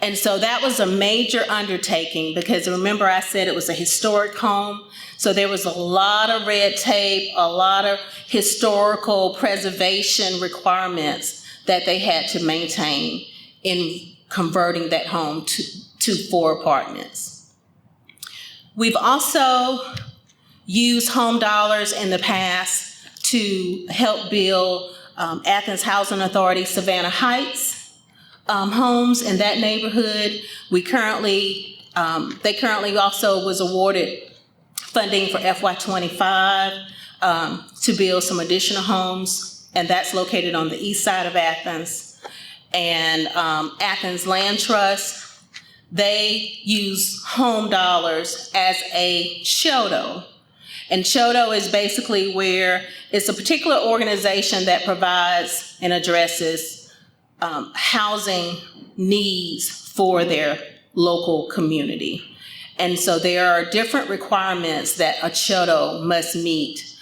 And so that was a major undertaking because remember I said it was a historic home. So there was a lot of red tape, a lot of historical preservation requirements that they had to maintain in converting that home to 4 apartments. We've also used home dollars in the past to help build Athens Housing Authority Savannah Heights homes in that neighborhood. They currently also was awarded funding for FY25 to build some additional homes, and that's located on the east side of Athens. And Athens Land Trust, they use home dollars as a SHODO. And SHODO is basically where it's a particular organization that provides and addresses housing needs for their local community. And so there are different requirements that a SHODO must meet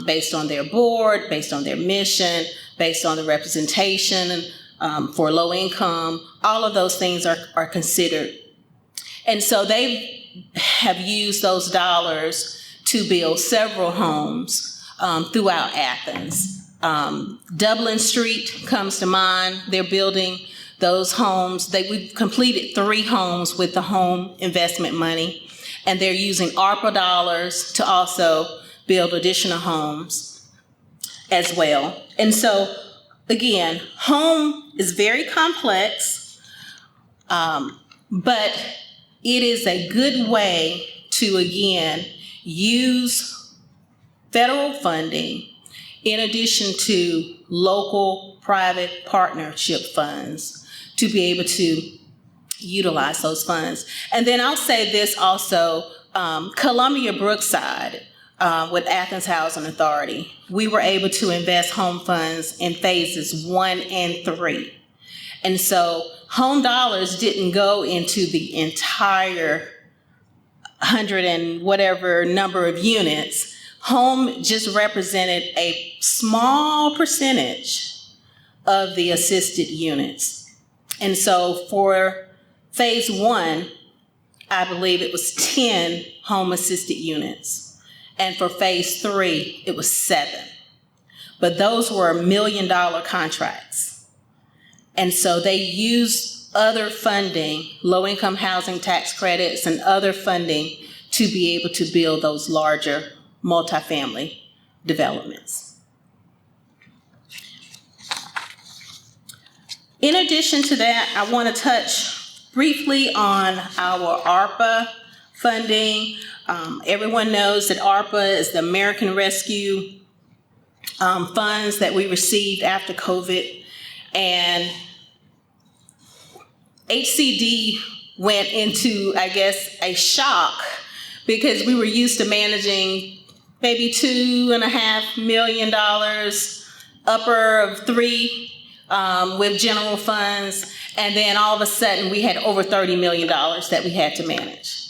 based on their board, based on their mission, based on the representation for low income. All of those things are considered. And so they have used those dollars to build several homes throughout Athens. Dublin Street comes to mind. They're building those homes. We've completed 3 homes with the home investment money, and they're using ARPA dollars to also build additional homes as well. And so, again, home is very complex, but it is a good way to, again, use federal funding in addition to local private partnership funds to be able to utilize those funds. And then I'll say this also, Columbia Brookside with Athens Housing Authority, we were able to invest home funds in phases 1 and 3. And so home dollars didn't go into the entire 100 and whatever number of units. Home just represented a small percentage of the assisted units. And so for phase 1, I believe it was 10 home assisted units. And for phase 3, it was 7. But those were $1 million contracts. And so they used other funding, low-income housing tax credits and other funding to be able to build those larger multifamily developments. In addition to that, I want to touch briefly on our ARPA funding. Everyone knows that ARPA is the American Rescue funds that we received after COVID, and HCD went into, I guess, a shock because we were used to managing maybe $2.5 million, upper of $3 with general funds, and then all of a sudden we had over $30 million that we had to manage.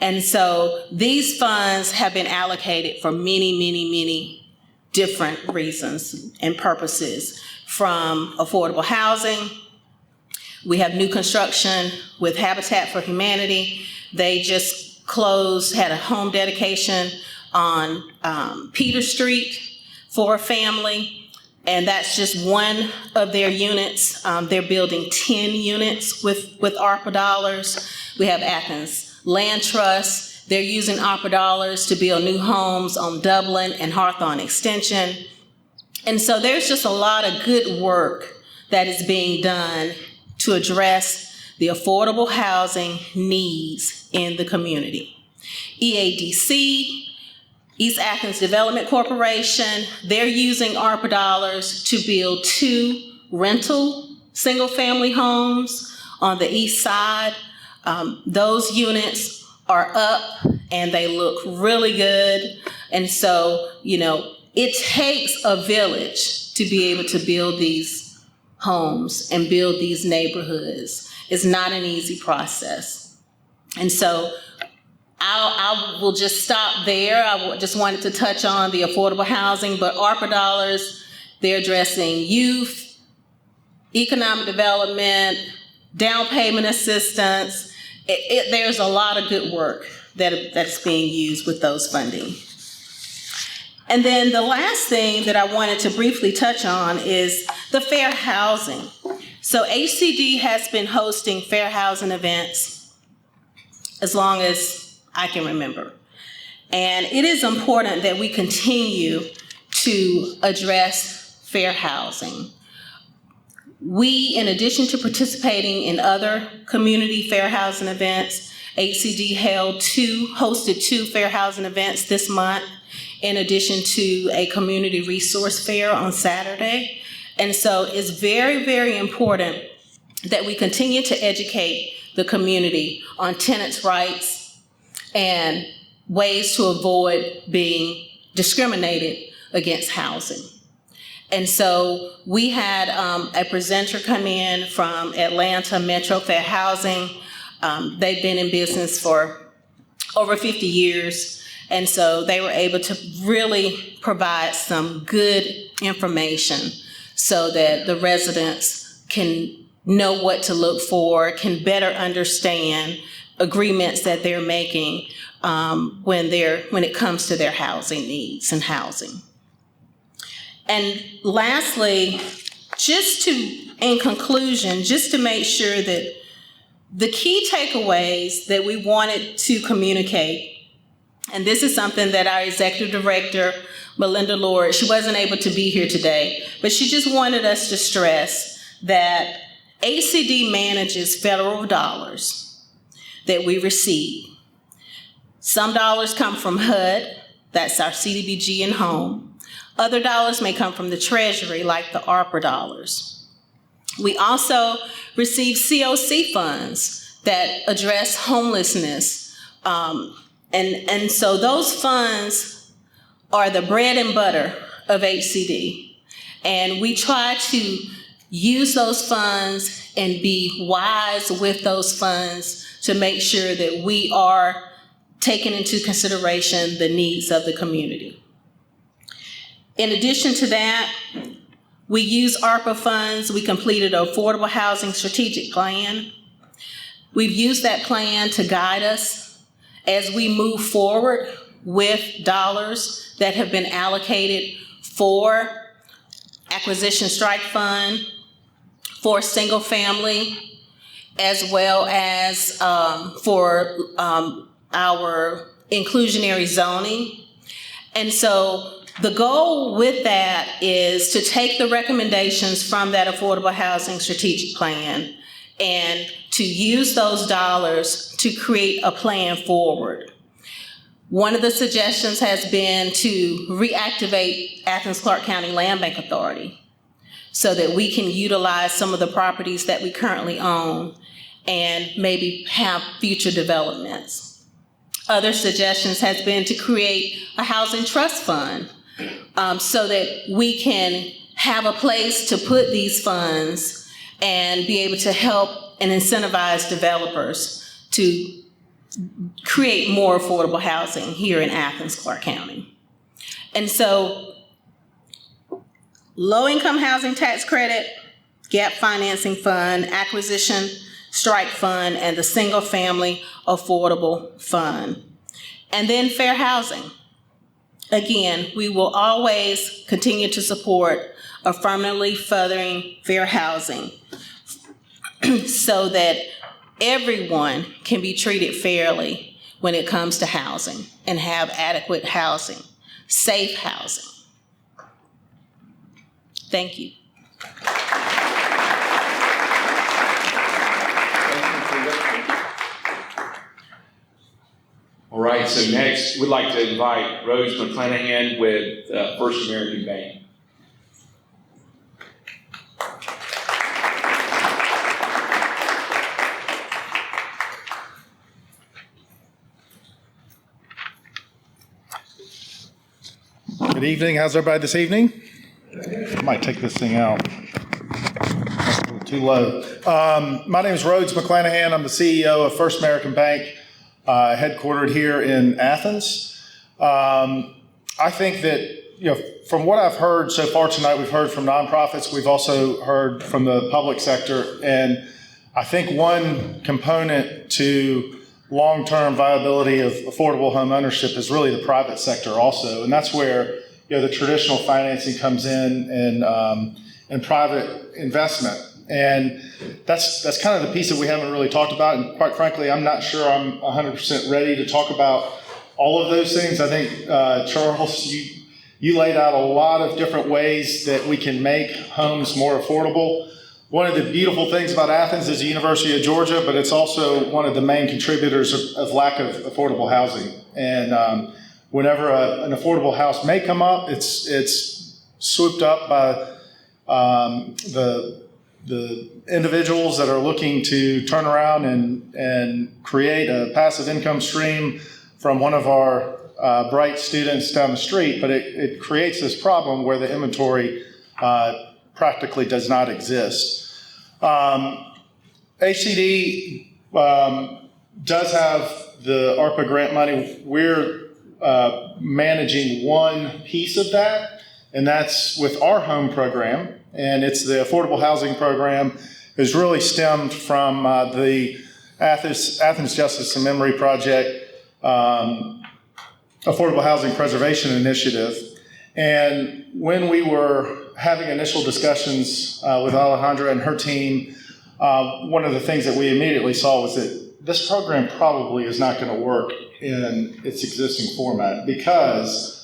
And so these funds have been allocated for many, many, many different reasons and purposes, from affordable housing. We have new construction with Habitat for Humanity. They just had a home dedication on Peter Street for a family, and that's just one of their units. They're building 10 units with ARPA dollars. We have Athens Land Trust. They're using ARPA dollars to build new homes on Dublin and Hawthorne Extension. And so there's just a lot of good work that is being done to address the affordable housing needs in the community. EADC, East Athens Development Corporation, they're using ARPA dollars to build 2 rental single-family homes on the east side. Those units are up and they look really good. And so, it takes a village to be able to build these homes and build these neighborhoods. It's not an easy process. And so I will just stop there. I just wanted to touch on the affordable housing, but ARPA dollars, they're addressing youth, economic development, down payment assistance. There's a lot of good work that's being used with those funding. And then the last thing that I wanted to briefly touch on is The fair housing. So HCD has been hosting fair housing events as long as I can remember. And it is important that we continue to address fair housing. We, in addition to participating in other community fair housing events, HCD hosted 2 fair housing events this month, in addition to a community resource fair on Saturday. And so it's very, very important that we continue to educate the community on tenants' rights and ways to avoid being discriminated against housing. And so we had a presenter come in from Atlanta Metro Fair Housing. They've been in business for over 50 years. And so they were able to really provide some good information so that the residents can know what to look for, can better understand agreements that they're making when it comes to their housing needs and housing. And lastly, in conclusion, just to make sure that the key takeaways that we wanted to communicate, and this is something that our executive director, Melinda Lord, she wasn't able to be here today, but she just wanted us to stress that HCD manages federal dollars that we receive. Some dollars come from HUD, that's our CDBG and home. Other dollars may come from the Treasury, like the ARPA dollars. We also receive COC funds that address homelessness. And so those funds are the bread and butter of HCD. And we try to use those funds and be wise with those funds to make sure that we are taking into consideration the needs of the community. In addition to that, we use ARPA funds. We completed an affordable housing strategic plan. We've used that plan to guide us as we move forward with dollars that have been allocated for acquisition strike fund, for single family, as well as for our inclusionary zoning. And so the goal with that is to take the recommendations from that affordable housing strategic plan and to use those dollars to create a plan forward. One of the suggestions has been to reactivate Athens-Clarke County Land Bank Authority so that we can utilize some of the properties that we currently own and maybe have future developments. Other suggestions has been to create a housing trust fund so that we can have a place to put these funds and be able to help and incentivize developers to create more affordable housing here in Athens-Clarke County. And so low-income housing tax credit, gap financing fund, acquisition strike fund, and the single family affordable fund. And then fair housing. Again, we will always continue to support affirmatively furthering fair housing so that everyone can be treated fairly when it comes to housing and have adequate housing, safe housing. Thank you. All right, so next we'd like to invite Rhodes McLanahan with First American Bank. Good evening. How's everybody this evening? I might take this thing out. That's a little too low. My name is Rhodes McLanahan. I'm the CEO of First American Bank, headquartered here in Athens. I think that, from what I've heard so far tonight, we've heard from nonprofits. We've also heard from the public sector. And I think one component to long-term viability of affordable home ownership is really the private sector also. And that's where the traditional financing comes in and private investment. And that's kind of the piece that we haven't really talked about. And quite frankly, I'm not sure I'm 100% ready to talk about all of those things. I think, Charles, you laid out a lot of different ways that we can make homes more affordable. One of the beautiful things about Athens is the University of Georgia, but it's also one of the main contributors of lack of affordable housing. And whenever an affordable house may come up, it's swooped up by the individuals that are looking to turn around and create a passive income stream from one of our bright students down the street, but it creates this problem where the inventory practically does not exist. HCD does have the ARPA grant money. We're managing one piece of that, and that's with our home program, and it's the affordable housing program. It's really stemmed from the Athens Justice and Memory Project Affordable Housing Preservation Initiative. And when we were having initial discussions with Alejandra and her team, one of the things that we immediately saw was that this program probably is not going to work in its existing format because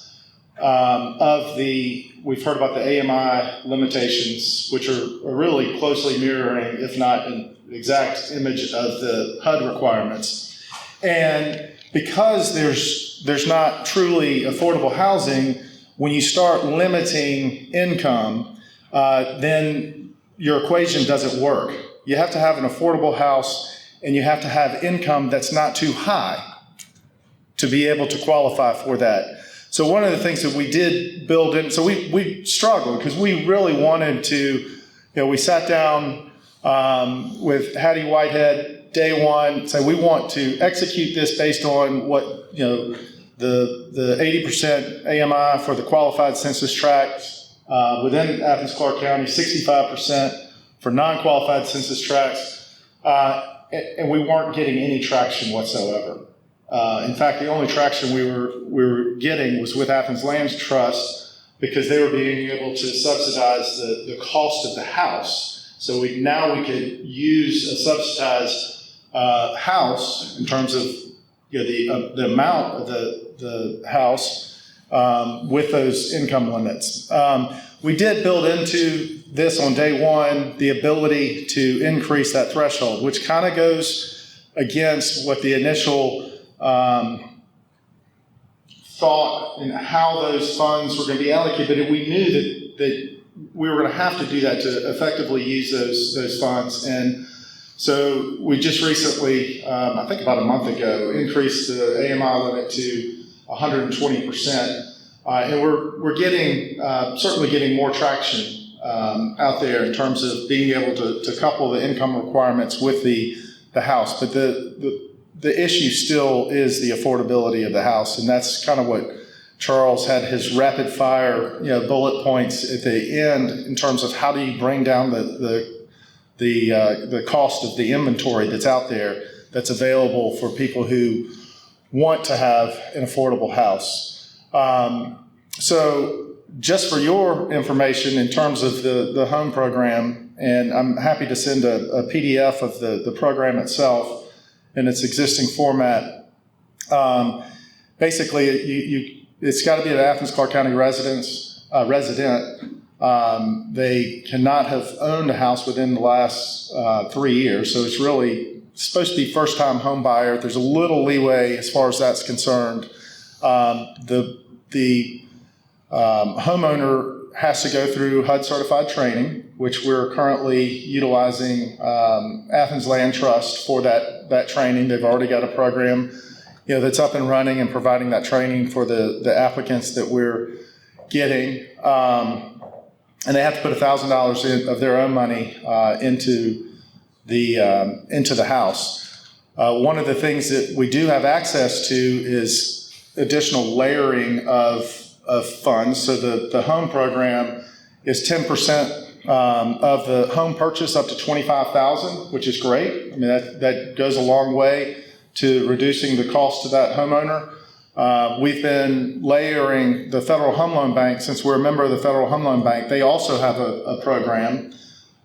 we've heard about the AMI limitations, which are really closely mirroring, if not an exact image of the HUD requirements. And because there's not truly affordable housing, when you start limiting income, then your equation doesn't work. You have to have an affordable house and you have to have income that's not too high to be able to qualify for that. So one of the things that we did build in, so we struggled because we really wanted to, we sat down with Hattie Whitehead day one, say we want to execute this based on what, the 80% AMI for the qualified census tracts within Athens-Clarke County, 65% for non-qualified census tracts, and we weren't getting any traction whatsoever. In fact, the only traction we were getting was with Athens Land Trust because they were being able to subsidize the cost of the house. So now we could use a subsidized house in terms of the amount of the house with those income limits. We did build into this on day one the ability to increase that threshold, which kind of goes against what the initial thought and how those funds were going to be allocated. But we knew that we were going to have to do that to effectively use those funds. And so we just recently, I think about a month ago, increased the AMI limit to 120%. And we're getting, certainly getting more traction out there in terms of being able to couple the income requirements with the house. But the issue still is the affordability of the house. And that's kind of what Charles had his rapid fire, bullet points at the end in terms of how do you bring down the cost of the inventory that's out there that's available for people who want to have an affordable house. So just for your information in terms of the home program, and I'm happy to send a PDF of the program itself in its existing format. Basically, it's got to be an Athens-Clarke County resident. They cannot have owned a house within the last 3 years, so it's really supposed to be first-time home buyer. There's a little leeway as far as that's concerned. The homeowner has to go through HUD certified training, which we're currently utilizing Athens Land Trust for that training. They've already got a program that's up and running and providing that training for the applicants that we're getting. And they have to put $1,000 of their own money into the house. One of the things that we do have access to is additional layering of funds. So the home program is 10% of the home purchase up to $25,000, which is great. I mean, that goes a long way to reducing the cost to that homeowner. We've been layering the Federal Home Loan Bank. Since we're a member of the Federal Home Loan Bank, they also have a program,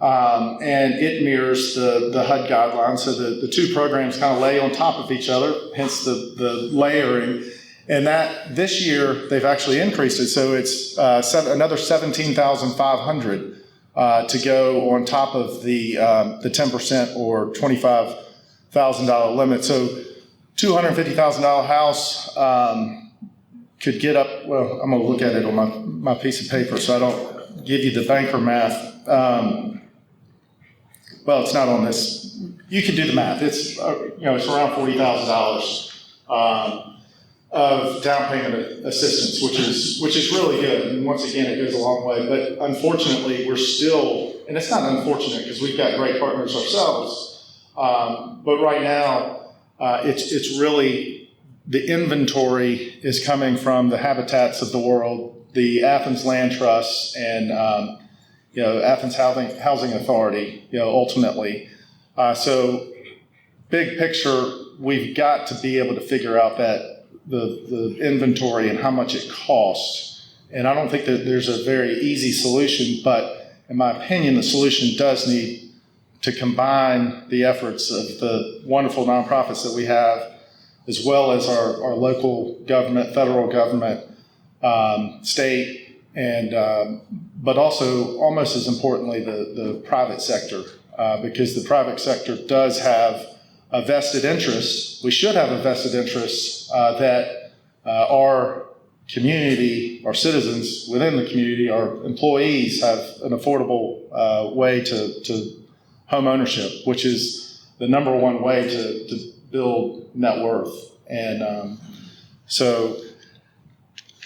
and it mirrors the HUD guidelines. So the two programs kind of lay on top of each other, hence the layering. And that this year they've actually increased it, so it's another $17,500 to go on top of the 10% or $25,000 limit. So $250,000 house could get up. Well, I'm going to look at it on my piece of paper, so I don't give you the banker math. Well, it's not on this. You can do the math. It's it's around $40,000. Of down payment assistance, which is really good. And once again, it goes a long way. But unfortunately, we're still, and it's not unfortunate because we've got great partners ourselves. But right now, it's really the inventory is coming from the Habitats of the world, the Athens Land Trust, and Athens Housing Authority. Ultimately, so big picture, we've got to be able to figure out that. The inventory and how much it costs. And I don't think that there's a very easy solution, but in my opinion, the solution does need to combine the efforts of the wonderful nonprofits that we have, as well as our local government, federal government, state, and but also, almost as importantly, the private sector, because the private sector does have a vested interest. We should have a vested interest that our community, our citizens within the community, our employees have an affordable way to home ownership, which is the number one way to build net worth. And so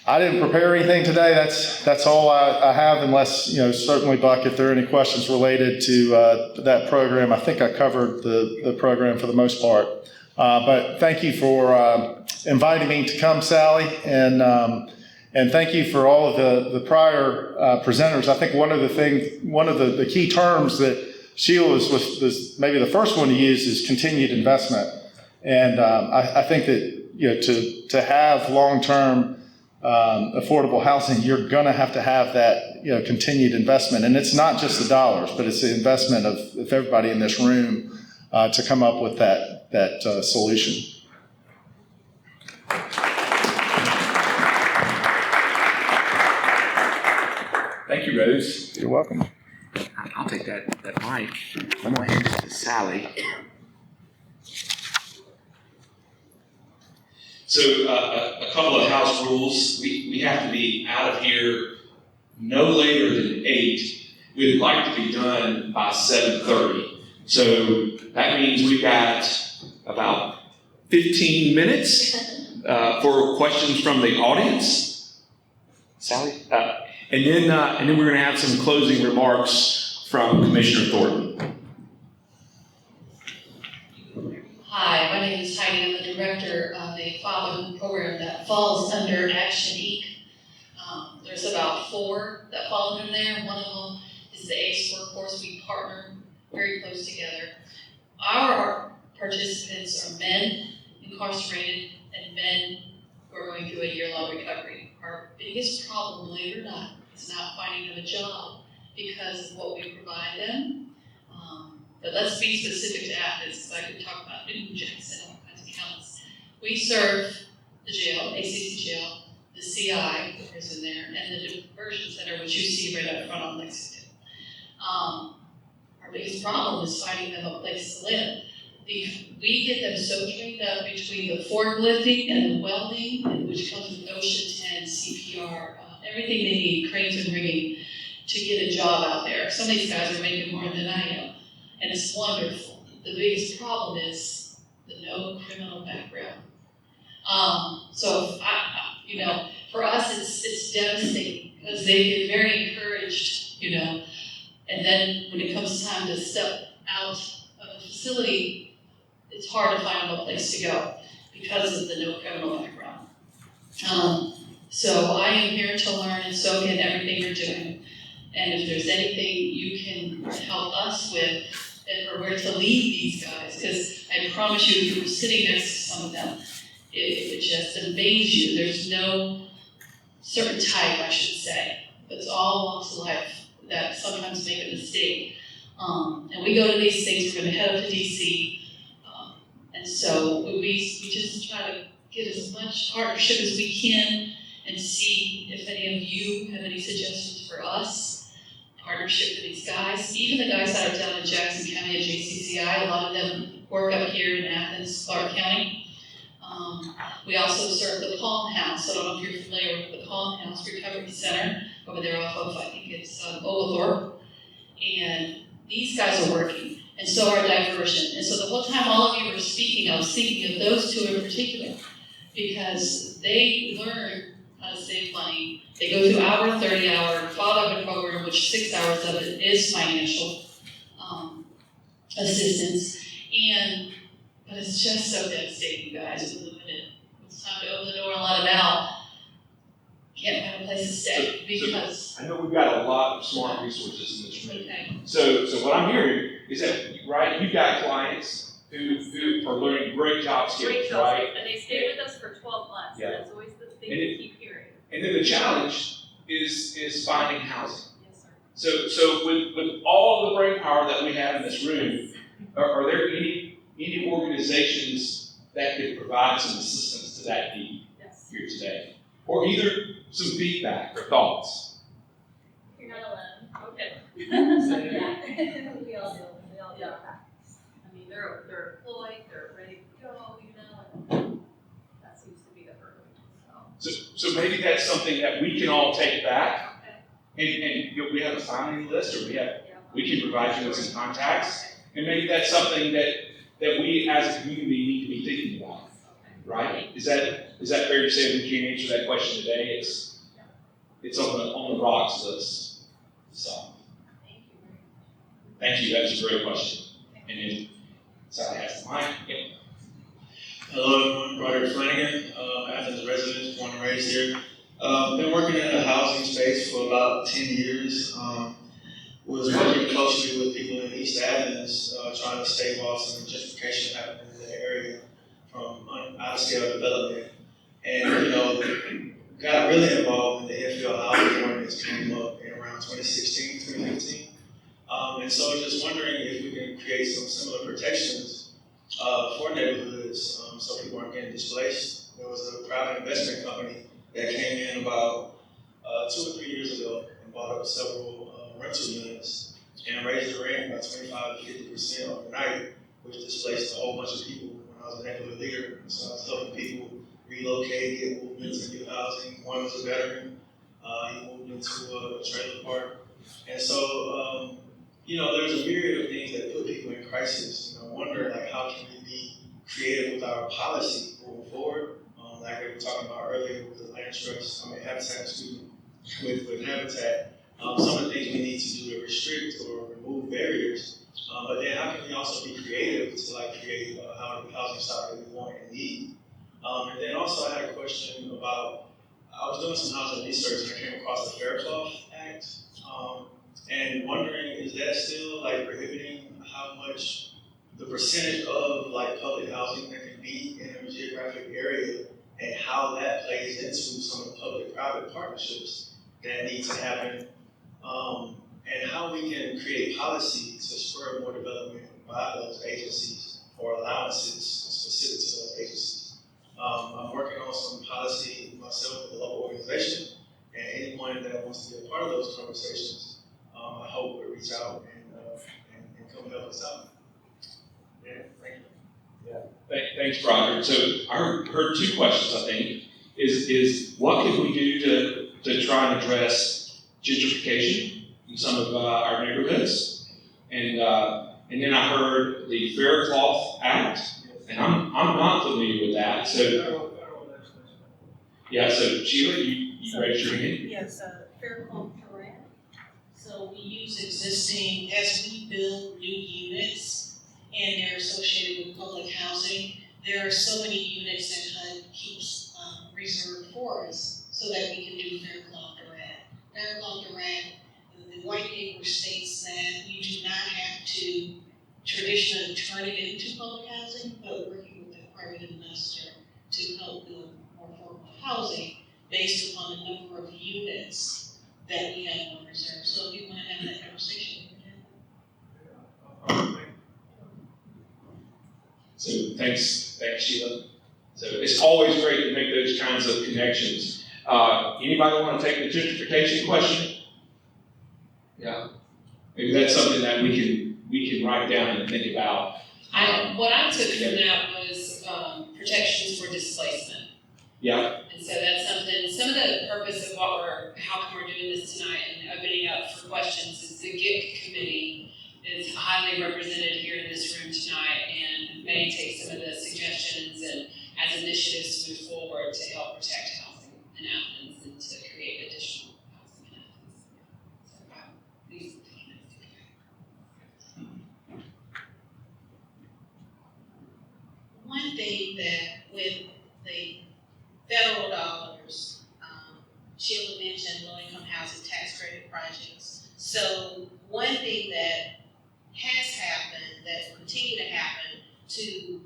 I didn't prepare anything today. That's all I have, unless, certainly, Buck, if there are any questions related to that program. I think I covered the program for the most part. But thank you for inviting me to come, Sally, and thank you for all of the prior presenters. I think one of the key terms that Sheila was maybe the first one to use is continued investment. And I think that to have long-term affordable housing, you're going to have that continued investment, and it's not just the dollars, but it's the investment of everybody in this room to come up with that solution. Thank you, Rose. You're welcome. I'll take that mic. I'm going to hand it to Sally. So a couple of house rules. We have to be out of here no later than 8. We'd like to be done by 7:30. So that means we've got about 15 minutes for questions from the audience. Sally? And then we're going to have some closing remarks from Commissioner Thornton. Hi, my name is Heidi. I'm the director of a fatherhood program that falls under Action Inc. There's about 4 that fall under there. One of them is the ACE workforce. We partner very close together. Our participants are men incarcerated and men who are going through a year-long recovery. Our biggest problem, believe it or not, is not finding them a job because of what we provide them. But let's be specific to Athens, because I could talk about Newton, Jackson, all kinds of counties. We serve the jail, ACC jail, the CI, the prison there, and the diversion center, which you see right up front on Lexington. Our biggest problem is finding them a place to live. We get them so trained up between the forklifting and the welding, which comes with OSHA 10, CPR, everything they need, cranes and rigging, to get a job out there. Some of these guys are making more than I am. And it's wonderful. The biggest problem is the no criminal background. So for us, it's devastating because they get very encouraged, and then when it comes time to step out of the facility, it's hard to find a place to go because of the no criminal background. So I am here to learn and soak in everything you're doing. And if there's anything you can help us with, or where to lead these guys, because I promise you, if you were sitting next to some of them, it just invades you. There's no certain type, I should say, but it's all walks of life that sometimes make a mistake. And we go to these things, we're gonna head up to DC, and so we just try to get as much partnership as we can and see if any of you have any suggestions for us, partnership with these guys. Even the guys that are down in Jackson County at JCCI, a lot of them work up here in Athens-Clarke County. We also serve the Palm House. I don't know if you're familiar with the Palm House Recovery Center over there off of, I think it's Oglethorpe. And these guys are working, and so are Diversion. And so the whole time all of you were speaking, I was thinking of those two in particular, because they learn how to save money. They go through our 30-hour fatherhood program, which 6 hours of it is financial assistance. But it's just so devastating, guys, when it's time to open the door and let them out. Can't find a place to stay because. I know we've got a lot of smart resources in this room. Okay. So what I'm hearing is that, right, you've got clients who are learning great job skills, right? And they stay with us for 12 months. Yeah. And that's always the thing we keep hearing. And then the challenge is finding housing. Yes, sir. So with all the brain power that we have in this room, are there any organizations that could provide some assistance to that need here today? Or either some feedback or thoughts? You're not alone. Okay. Yeah. We all do. That. I mean, they're employed, they're ready to go, and that seems to be the hurdle. So maybe that's something that we can all take back, and we have a signing list, or we can provide you with some contacts, and maybe that's something that we as a community need to be thinking about, right? Is that fair to say we can't answer that question today? It's on the rocks list. So thank you. That's a great question. And then Sally has the mic. Yeah. Hello, everyone. Roderick Flanagan, Athens resident, born and raised here. Been working in the housing space for about 10 years. Was working closely with people in East Athens, trying to stave off some gentrification happening in the area from out-of-scale development. And, got really involved in the infill housing ordinance came up in around 2016, 2015. And so just wondering if we can create some similar protections for neighborhoods so people aren't getting displaced. There was a private investment company that came in about 2 or 3 years ago and bought up several rental units and raised the rent by 25 to 50% overnight, which displaced a whole bunch of people when I was a neighborhood leader. So I was helping people relocate, get movements into housing. One was a veteran. He moved into a trailer park. And so, there's a myriad of things that put people in crisis. I wonder, how can we be creative with our policy moving forward? Like we were talking about earlier with the land trust, with Habitat. Some of the things we need to do to restrict or remove barriers. But then how can we also be creative to create a housing stock that we want and need? And then also I had a question about, I was doing some housing research and I came across the Faircloth Act. And wondering, is that still prohibiting how much the percentage of public housing that can be in a geographic area and how that plays into some of the public-private partnerships that need to happen, and how we can create policy to spur more development by those agencies or allowances specific to those agencies. I'm working on some policy myself with a local organization, and anyone that wants to be a part of those conversations, I hope will reach out and come help us out. Yeah, thank you. Yeah. Thanks, Roger. So I heard two questions, I think. Is what can we do to try and address gentrification in some of our neighborhoods? And then I heard the Faircloth Act, and I'm not familiar with that. So yeah, so Sheila, you raised your hand. Yes, Faircloth. So we use existing, as we build new units and they're associated with public housing, there are so many units that HUD keeps reserved for us so that we can do Faircloth Durant. Faircloth Durant, the white paper states that you do not have to traditionally turn it into public housing, but working with a private investor to help build more affordable housing based upon the number of units that we have on reserve. So if you want to have that conversation, we can have that. So thanks, Sheila. So it's always great to make those kinds of connections. Anybody want to take the gentrification question? Yeah. Maybe that's something that we can write down and think about. What I took from that was protections for displacement. Yeah. And so that's something, some of the purpose of how come we're doing this tonight and opening up for questions is the GIC committee is highly represented here in this room tonight and may take some of the suggestions and as initiatives to move forward to help protect housing in Athens and to create additional housing in Athens. So these One thing that with the federal dollars, Sheila mentioned low-income housing tax credit projects. So one thing that has happened, that will continue to happen to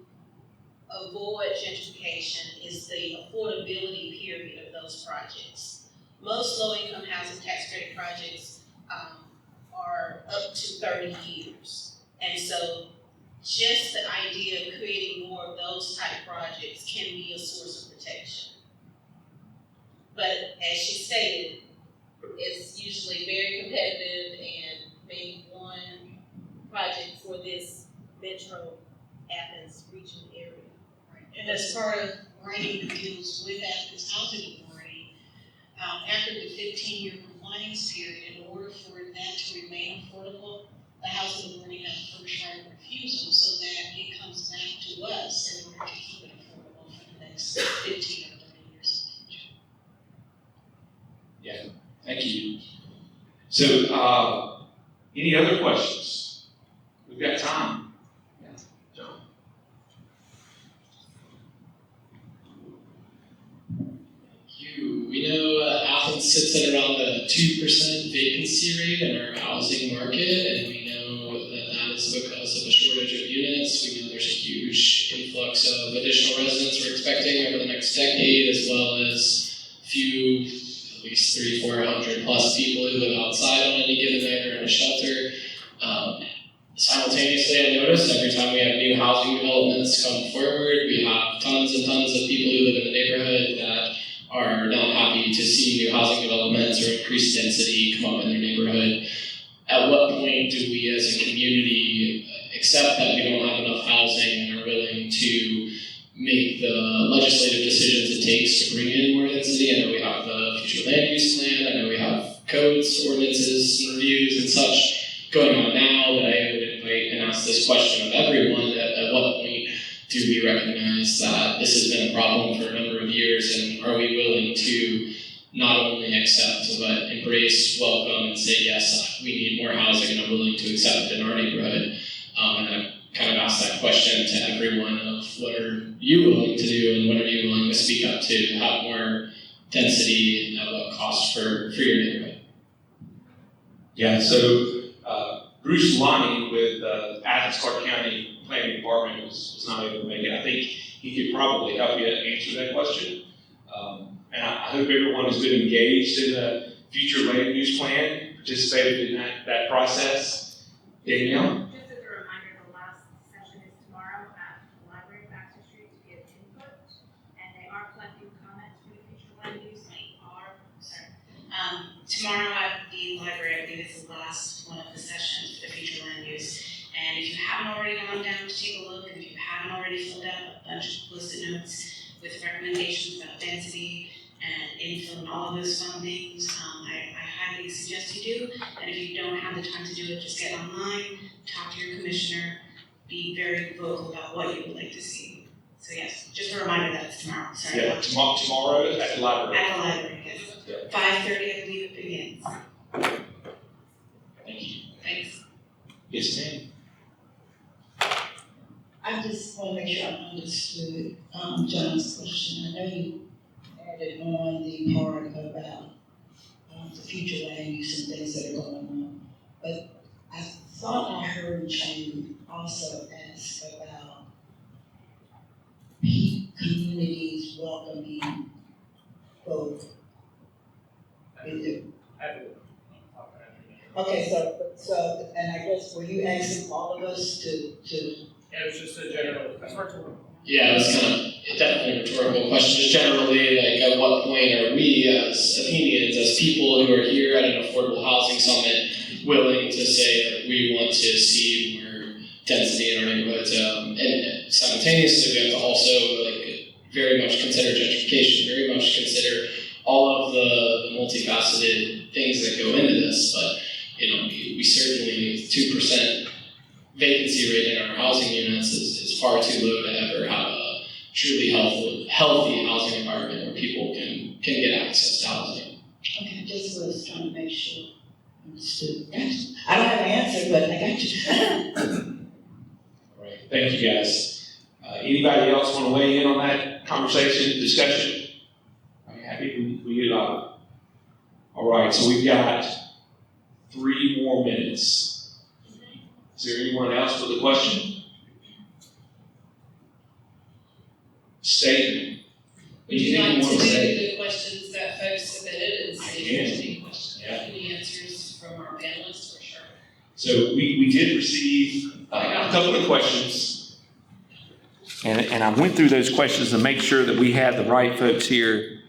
avoid gentrification is the affordability period of those projects. Most low-income housing tax credit projects are up to 30 years. And so just the idea of creating more of those type projects can be a source of protection. But as she stated, it's usually very competitive and maybe one project for this metro Athens region area. And as part of writing the deals with Athens Housing Authority, after the 15-year compliance period, in order for that to remain affordable, the Housing Authority has first right of refusal so that it comes back to us in order to keep it affordable for the next 15 or 30 years in the future. Yeah, thank you. So, any other questions? We've got time. Yeah, John. We know Athens sits at around a 2% vacancy rate in our housing market, and we know that is because of a shortage of units. We know there's a huge influx of additional residents we're expecting over the next decade, as well as a few, at least 300-400 plus people who live outside on any given night or in a shelter. Simultaneously, I noticed every time we have new housing developments come forward, we have tons and tons of people who live in the neighborhood that are not happy to see new housing developments or increased density come up in their neighborhood. At what point do we as a community accept that we don't have enough housing and are willing to make the legislative decisions it takes to bring in more density? I know we have the future land use plan, I know we have codes, ordinances, and reviews and such going on now, but I would invite and ask this question of everyone, at what point do we recognize that this has been a problem for a number of years, and are we willing to not only accept but embrace, welcome, and say, yes, we need more housing and I'm willing to accept it in our neighborhood? And I kind of asked that question to everyone of what are you willing to do and what are you willing to speak up to have more density at what cost for your neighborhood? Yeah, so Bruce Lonnie with Athens-Clarke County Planning Department was not able to make it. I think he could probably help you answer that question. And I hope everyone has been engaged in the future land use plan, participated in that process. Danielle? Just as a reminder, the last session is tomorrow at the library, Baxter Street, to give input, and they are collecting comments for the future land use. Tomorrow at the library, I believe, is the last one of the sessions for the future land use. And if you haven't already gone down to take a look, and if you haven't already filled out a bunch of post-it notes with recommendations about density and infill and all of those fun things, I highly suggest you do. And if you don't have the time to do it, just get online, talk to your commissioner, be very vocal about what you would like to see. So yes, just a reminder that it's tomorrow. Sorry. Yeah, tomorrow at the library. At the library, yes. Yeah. 5:30, I believe it begins. Thank you. Thanks. Yes, ma'am. I just want to make sure I understood John's question. I know you added on the part about the future land use and things that are going on, but I thought I heard you also ask about communities welcoming both? Okay, so, and I guess, were you asking all of us to? Yeah, it was just a general. Yeah, it was kind of definitely a rhetorical question. Just generally, like, at what point are we as Athenians, as people who are here at an affordable housing summit, willing to say that we want to see more density in our neighborhoods? And simultaneously, we have to also very much consider gentrification, very much consider all of the multifaceted things that go into this. But we certainly 2% vacancy rate in our housing units is far too low to ever have a truly healthy housing environment where people can get access to housing. Okay, just was trying to make sure. Understood. I don't have an answer, but I got you. All right, thank you guys. Anybody else want to weigh in on that conversation, discussion? Are you happy we get it on? All right, so we've got 3 more minutes. Is there anyone else with a question? Statement. Would you like to do the questions that folks submitted and see if there's any questions, any answers from our panelists for sure? So we did receive a couple of questions, and I went through those questions to make sure that we had the right folks here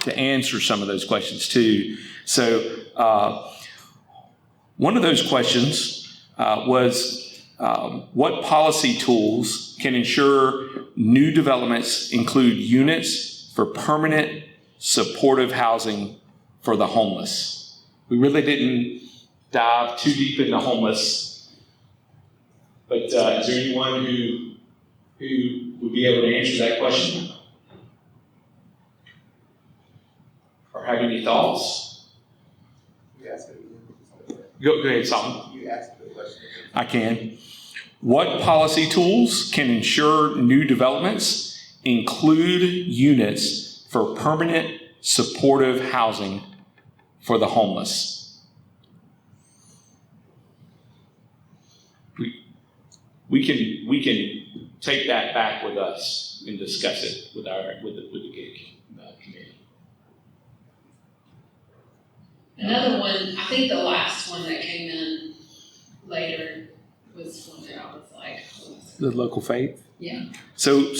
to answer some of those questions too. So one of those questions was what policy tools can ensure new developments include units for permanent supportive housing for the homeless? We really didn't dive too deep into homeless, but is there anyone who would be able to answer that question? Or have any thoughts? Go ahead, Solomon. You asked the question. I can. What policy tools can ensure new developments include units for permanent supportive housing for the homeless? We can take that back with us and discuss it with the gig committee. Another one, I think the last one that came in later was one that I was like, The local faith? yeah. So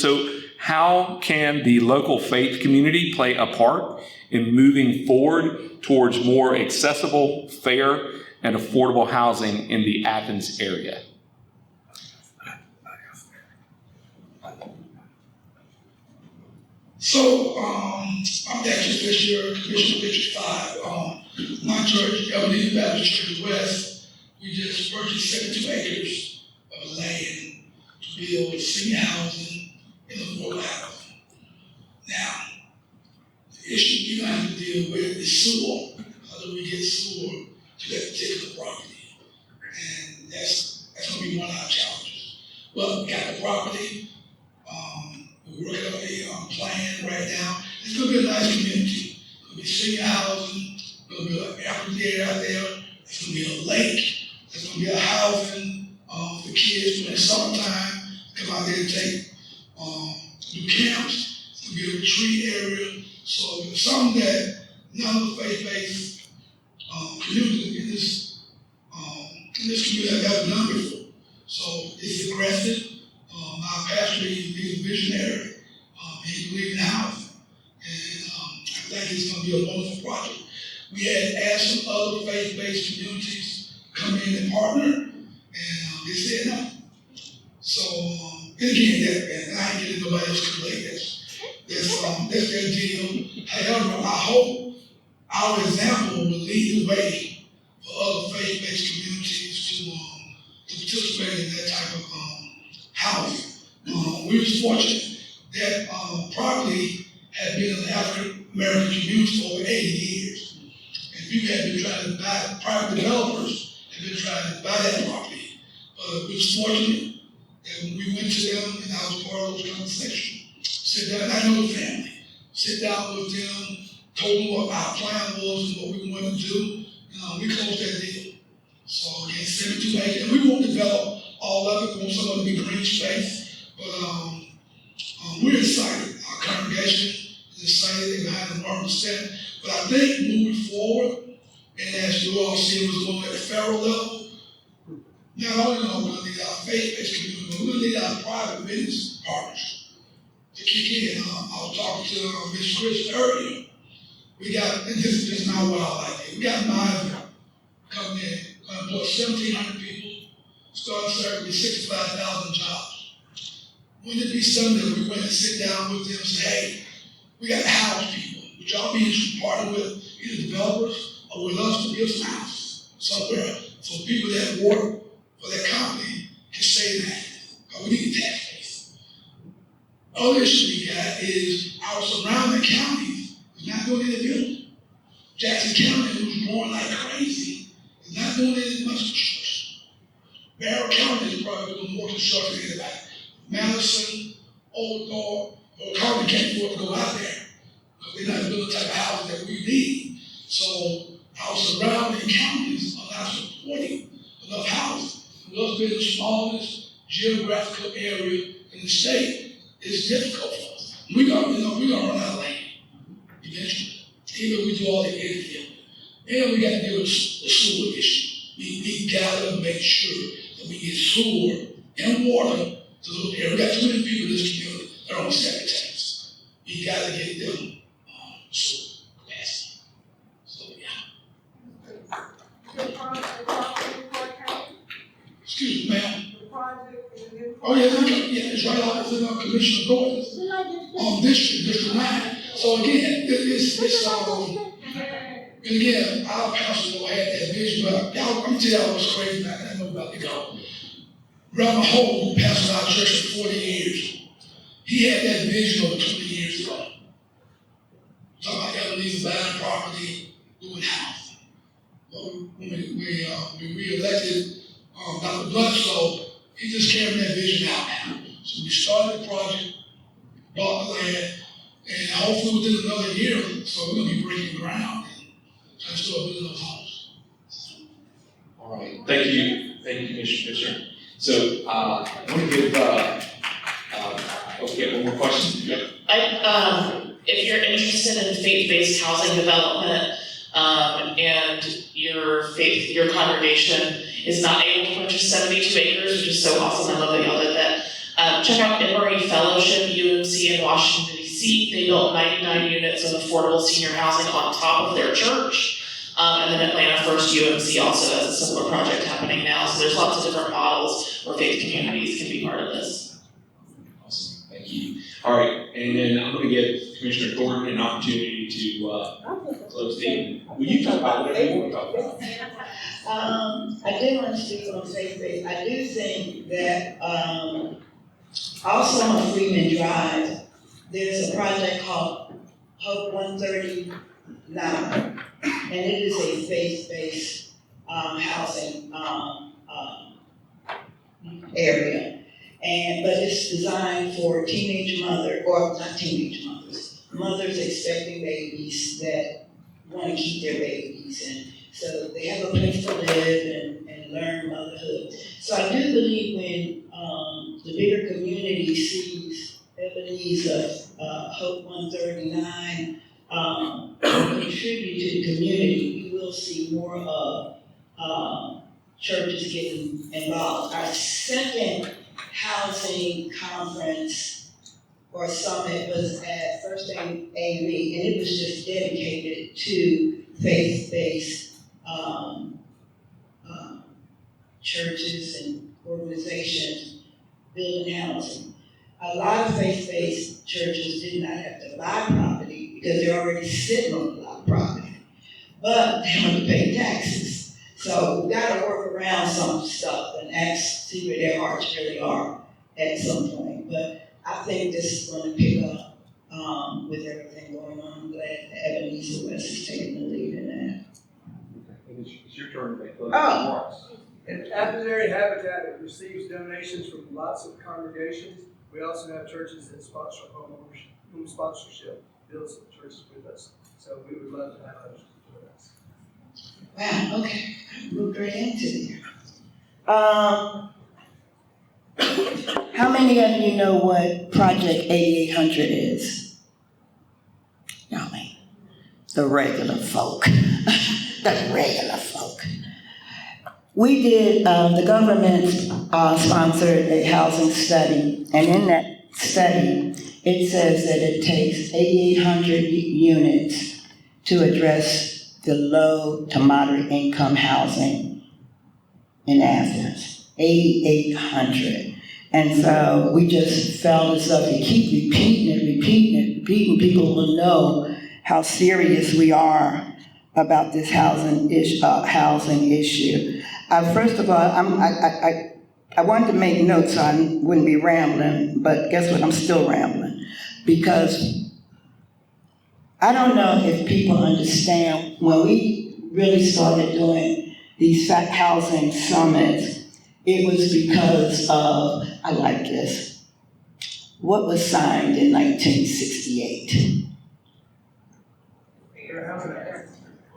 how can the local faith community play a part in moving forward towards more accessible, fair, and affordable housing in the Athens area? So, I'm Baptist this year, Commissioner District 5. My church, Ebenezer Baptist Church West, we just purchased 72 acres of land to build senior housing and affordable housing. Now, the issue we have to deal with is sewer. How do we get sewer to that particular property? And that's going to be one of our challenges. Well, we got the property. We're working on the plan right now. It's going to be a nice community. It's going to be senior housing. It's going to be an amphitheater out there. It's going to be a lake. There's going to be a housing for kids when it's summertime. Come out there and do camps. It's going to be a retreat area. So it's something that none of the faith-based communities in this community have ever done before. So it's aggressive. Our pastor, he's a visionary. He believes in housing. And I think it's going to be a wonderful project. We had asked some other faith-based communities come in and partner, and they said no. So, again, and I ain't getting nobody else to play this. That's their deal. However, I hope our example will lead the way for other faith-based communities to participate in that type of housing. We were fortunate that property had been in the African American community for over 80 years. And people had been trying to buy, private developers had been trying to buy that property. We were fortunate that when we went to them, and I was part of those conversations, sit down, I know the family, sit down with them, told them what our plan was and what we wanted to do, and we closed that deal. So again, 72 acres, and we won't develop all of it, we want some of it to be green space. But we're excited. congregation is excited behind the 1%. But I think moving forward, and as you all see what's going on at the federal level, not only are we going to need our faith-based community, but we're going to need our private business partners to kick in. I was talking to Ms. Chris earlier. We got, and this is not what I like. We got Miser coming in, going to employ 1,700 people, start serving 65,000 jobs. Wouldn't it be something that we went and sit down with them and say, hey, we got to house people. Would y'all be interested in partnering with either developers or with us to build some houses somewhere so people that work for that company can stay in that? Because we need a tax base. Other issue we got is our surrounding counties is not doing any building. Jackson County, who's growing like crazy, is not doing any much construction. Barrow County is probably doing more construction than anybody. Madison, Old Thorpe, or Carter can't afford to go out there because they're not building the type of houses that we need. So our surrounding counties are not supporting enough housing. Us being the smallest geographical area in the state, it's difficult for us. We're gonna run out of land eventually. Even if we do all the infield. And we got to deal with the sewer issue. We gotta make sure that we get sewer and water to those areas. We got too many people in this community that are on septic tanks. We gotta get them sewer capacity. So yeah. Excuse me, ma'am. Oh yeah, it's right out in Commissioner Gordon's District 9. So again, and again, our pastor had that vision, but y'all, I'm gonna tell y'all what's crazy about that. I know about to go. Reverend Holt, who pastored our church for 40 years, he had that vision over 20 years ago. Talking about Ebenezer buying property, doing housing. When we re-elected Dr. Bledsoe, he just carried that vision out now. So we started the project, bought the land, and hopefully within another year, so we're gonna be breaking ground and start building those homes. All right, thank you, Commissioner. So I want to give, okay, one more question. Yep. If you're interested in faith-based housing development, and your congregation is not able to purchase 72 acres, which is so awesome, I love that y'all did that. Check out Emory Fellowship, UMC in Washington, D.C. They built 99 units of affordable senior housing on top of their church. And then Atlanta First UMC also has a similar project happening now. So there's lots of different models where faith communities can be part of this. Awesome, thank you. All right, and then I'm going to give Commissioner Thornton an opportunity to close the evening. Will you talk about whatever you want to talk about? I did want to speak on faith-based. I do think that also on Freeman Drive, there's a project called Hope 139. And it is a faith-based housing area, but it's designed for teenage mothers, or not teenage mothers expecting babies that want to keep their babies, and so they have a place to live and learn motherhood. So I do believe when the bigger community sees Ebenezer Hope 139 contribute to the community, we will see more of churches getting involved. Our second housing conference or summit was at First AME, and it was just dedicated to faith-based churches and organizations building housing. A lot of faith-based churches did not have to buy property because they're already sitting on a lot of property, but they have to pay taxes. So we got to work around some stuff and see where their hearts really are at some point. But I think this is going to pick up with everything going on. I'm glad that Ebenezer West is taking the lead in that. Okay. It's your turn to make closing remarks. Athens-Area Habitat receives donations from lots of congregations. We also have churches that sponsor home sponsorship, build some churches with us. So we would love to have others with us. Wow, okay. I moved right into there. How many of you know what Project 8800 is? the regular folk, the regular folk. We did, the government sponsored a housing study, and in that study, it says that it takes 8,800 units to address the low to moderate income housing in Athens. 8,800. And so we just felt as though if you keep repeating, people will know how serious we are about this housing issue. First of all, I wanted to make notes so I wouldn't be rambling, but guess what? I'm still rambling. Because I don't know if people understand, when we really started doing these housing summits, it was because of, I like this, what was signed in 1968?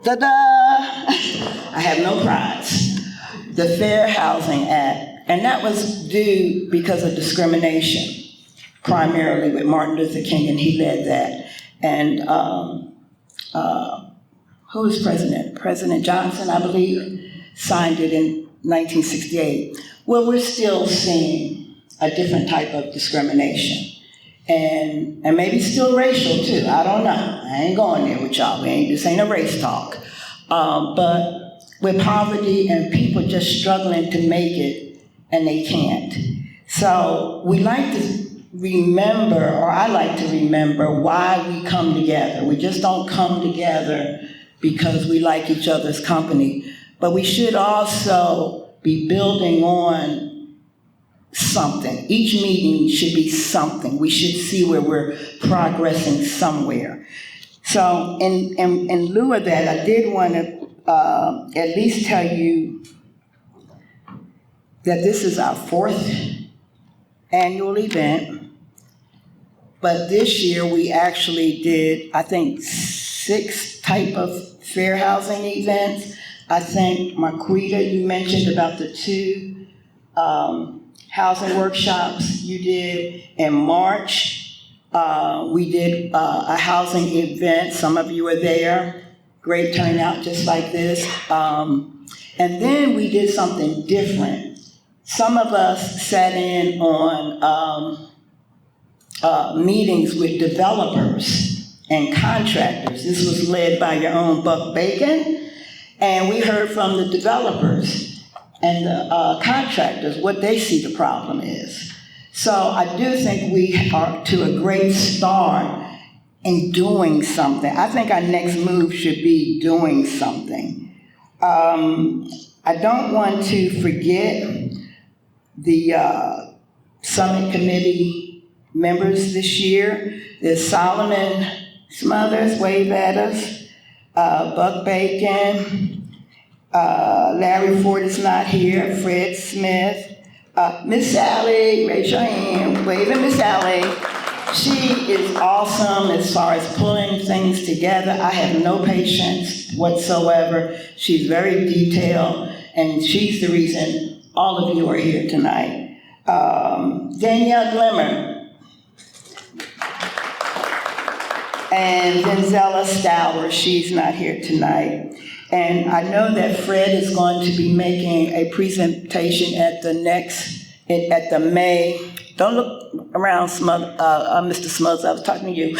Ta-da! I have no prize. The Fair Housing Act. And that was due because of discrimination, primarily with Martin Luther King, and he led that. And who was president? President Johnson, I believe, signed it in 1968. Well, we're still seeing a different type of discrimination. And maybe still racial too, I don't know. I ain't going there with y'all, this ain't a race talk. But with poverty and people just struggling to make it, and they can't. So we like to remember, or I like to remember, why we come together. We just don't come together because we like each other's company, but we should also be building on something. Each meeting should be something. We should see where we're progressing somewhere. So in lieu of that, I did want to at least tell you that this is our 4th annual event, but this year we actually did, I think, 6 type of fair housing events. I think, Marqueta, you mentioned about the 2 housing workshops you did. In March, we did a housing event. Some of you were there. Great turnout, just like this. And then we did something different. Some of us sat in on meetings with developers and contractors. This was led by your own Buck Bacon, and we heard from the developers and the contractors what they see the problem is. So I do think we are to a great start in doing something. I think our next move should be doing something. I don't want to forget the summit committee members this year. There's Solomon Smothers, wave at us, Buck Bacon, Larry Ford is not here, Fred Smith, Miss Sally, raise your hand, wave at Miss Sally. She is awesome as far as pulling things together. I have no patience whatsoever. She's very detailed, and she's the reason all of you are here tonight. Danielle Glimmer and Denzella Stour, she's not here tonight. And I know that Fred is going to be making a presentation at the May. Don't look around, Mr. Smothers, I was talking to you.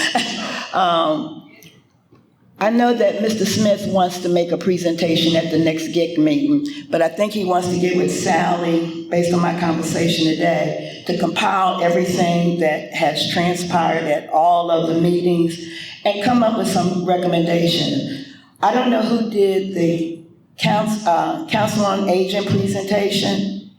I know that Mr. Smith wants to make a presentation at the next GIC meeting, but I think he wants to get with Sally, based on my conversation today, to compile everything that has transpired at all of the meetings and come up with some recommendations. I don't know who did the Council on Aging presentation.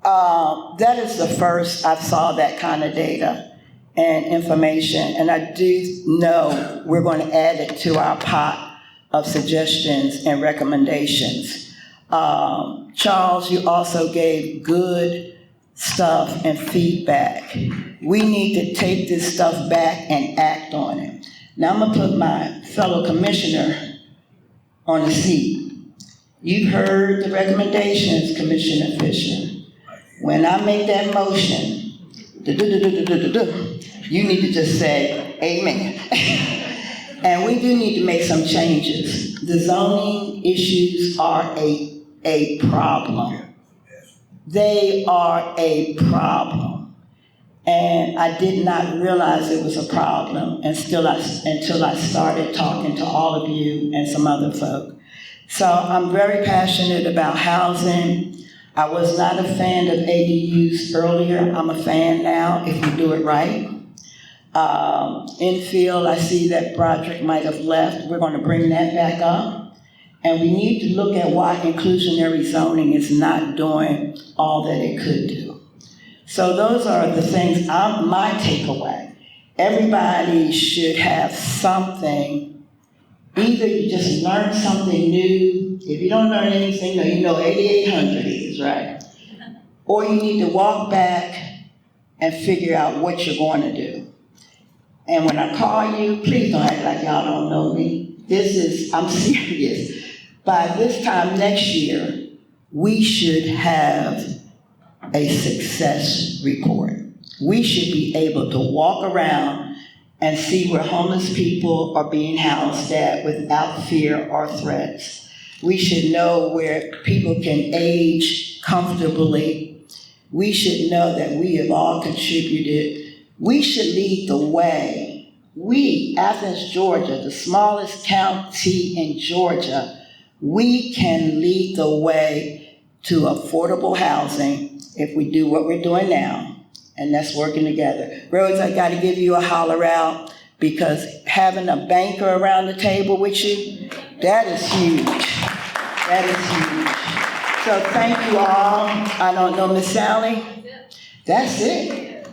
That is the first I saw that kind of data and information, and I do know we're going to add it to our pot of suggestions and recommendations. Charles, you also gave good stuff and feedback. We need to take this stuff back and act on it. Now I'm going to put my fellow commissioner on the seat. You've heard the recommendations, Commissioner Fisher. When I make that motion, you need to just say amen. And we do need to make some changes. The zoning issues are a problem. They are a problem. And I did not realize it was a problem until I started talking to all of you and some other folk. So I'm very passionate about housing. I was not a fan of ADUs earlier. I'm a fan now if we do it right. Infield, I see that Broderick might have left. We're going to bring that back up. And we need to look at why inclusionary zoning is not doing all that it could do. So those are the things, my takeaway. Everybody should have something. Either you just learn something new. If you don't learn anything, you know 8,800 is, right? Or you need to walk back and figure out what you're going to do. And when I call you, please don't act like y'all don't know me. I'm serious. By this time next year, we should have a success report. We should be able to walk around and see where homeless people are being housed at without fear or threats. We should know where people can age comfortably. We should know that we have all contributed. We should lead the way. We, Athens, Georgia, the smallest county in Georgia, we can lead the way to affordable housing if we do what we're doing now, and that's working together. Rhodes, I gotta give you a holler out, because having a banker around the table with you, that is huge. That is huge. So thank you all. I don't know, Miss Sally? That's it.